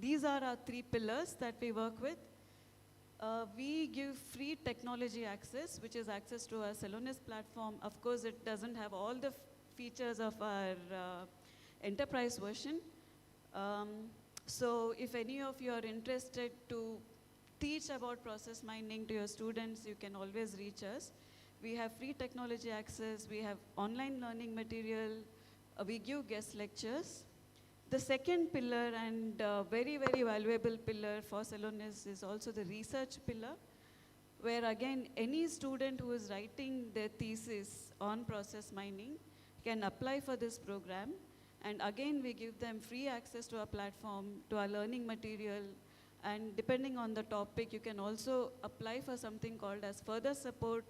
these are our 3 pillars that we work with. We give free technology access, which is access to our Celonis platform. Of course, it doesn't have all the features of our enterprise version. So if any of you are interested to teach about process mining to your students, you can always reach us. We have free technology access, we have online learning material, we give guest lectures. The second pillar and very, very valuable pillar for Celonis is also the research pillar, where again, any student who is writing their thesis on process mining can apply for this program. And again, we give them free access to our platform, to our learning material. And depending on the topic, you can also apply for something called as further support,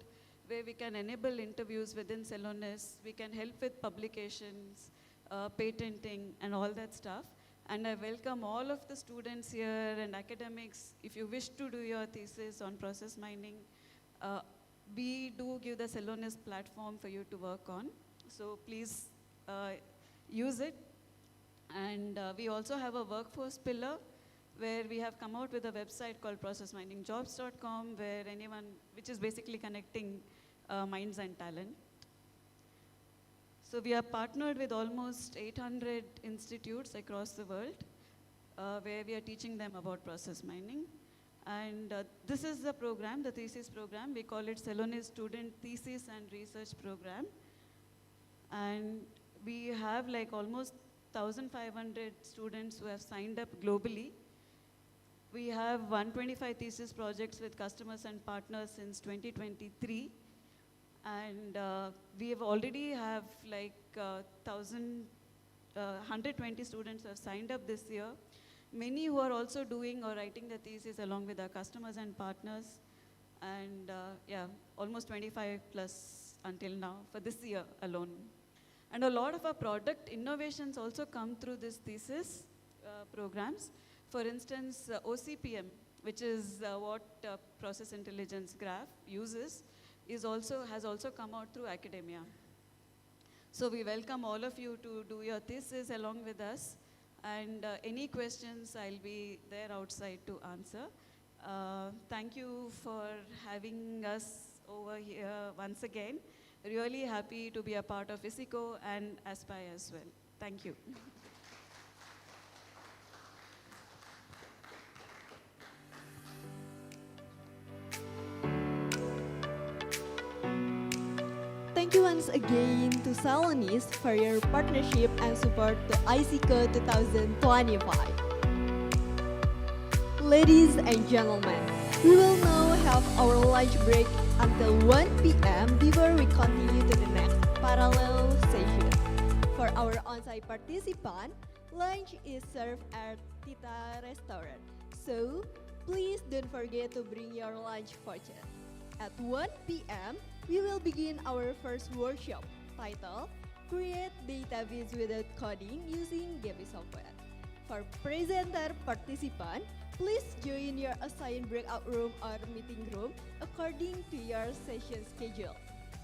where we can enable interviews within Celonis. We can help with publications, patenting, and all that stuff. And I welcome all of the students here and academics. If you wish to do your thesis on process mining, we do give the Celonis platform for you to work on. So please use it. And we also have a workforce pillar, where we have come out with a website called processminingjobs.com, where which is basically connecting minds and talent. So we are partnered with almost 800 institutes across the world, where we are teaching them about process mining. And this is the program, the thesis program. We call it Celonis Student Thesis and Research Program. And we have like almost 1,500 students who have signed up globally. We have 125 thesis projects with customers and partners since 2023. And we have already have like 120 students who have signed up this year. Many who are also doing or writing the thesis along with our customers and partners. And yeah, almost 25 plus until now for this year alone. And a lot of our product innovations also come through this thesis programs. For instance, OCPM, which is what Process Intelligence Graph uses, has also come out through academia. So we welcome all of you to do your thesis along with us. And any questions, I'll be there outside to answer. Thank you for having us over here once again. Really happy to be a part of ISICO and ASPAI as well. Thank you. Thank Thank you once again to Celonis for your partnership and support to ISICO 2025. Ladies and gentlemen, we will now have our lunch break until 1 p.m. before we continue to the next parallel session. For our on-site participant, lunch is served at Tita Restaurant. So, please don't forget to bring your lunch voucher. At 1 p.m., we will begin our first workshop titled Create Database Without Coding Using Gaby Software. For presenter participant, please join your assigned breakout room or meeting room according to your session schedule.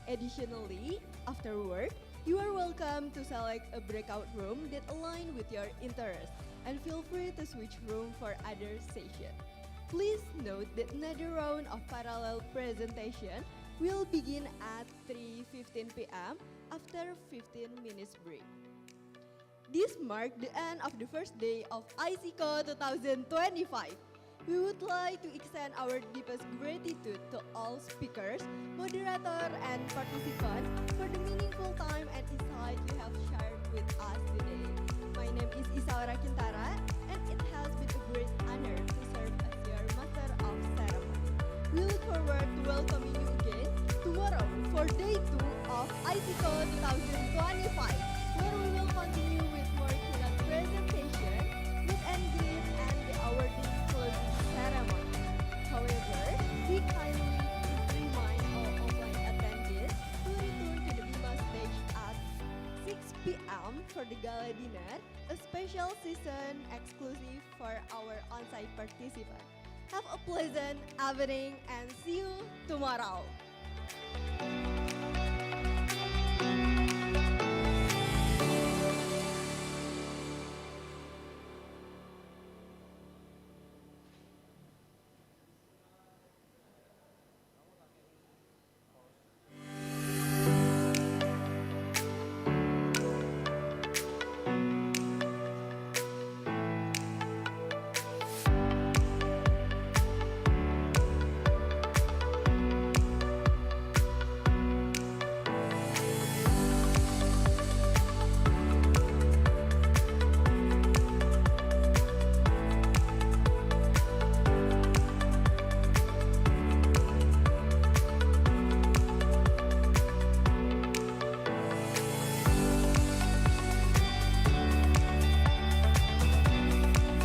Additionally, afterward, you are welcome to select a breakout room that aligns with your interests and feel free to switch room for other sessions. Please note that another round of parallel presentation will begin at 3:15 p.m. after 15 minutes break. This marked the end of the first day of ISICO 2025. We would like to extend our deepest gratitude to all speakers, moderator, and participants for the meaningful time and insight you have shared with us today. My name is Isaura Kintara, and it has been a great honor to serve as your Master of Ceremony. We look forward to welcoming you again tomorrow for day 2 of ISICO 2025, where we will continue with more keynote presentation, meet and greet, and the awarding closing ceremony. However, we kindly remind all offline attendees to return to the Bima stage at 6 p.m. for the gala dinner, a special season exclusive for our on-site participants. Have a pleasant evening and see you tomorrow.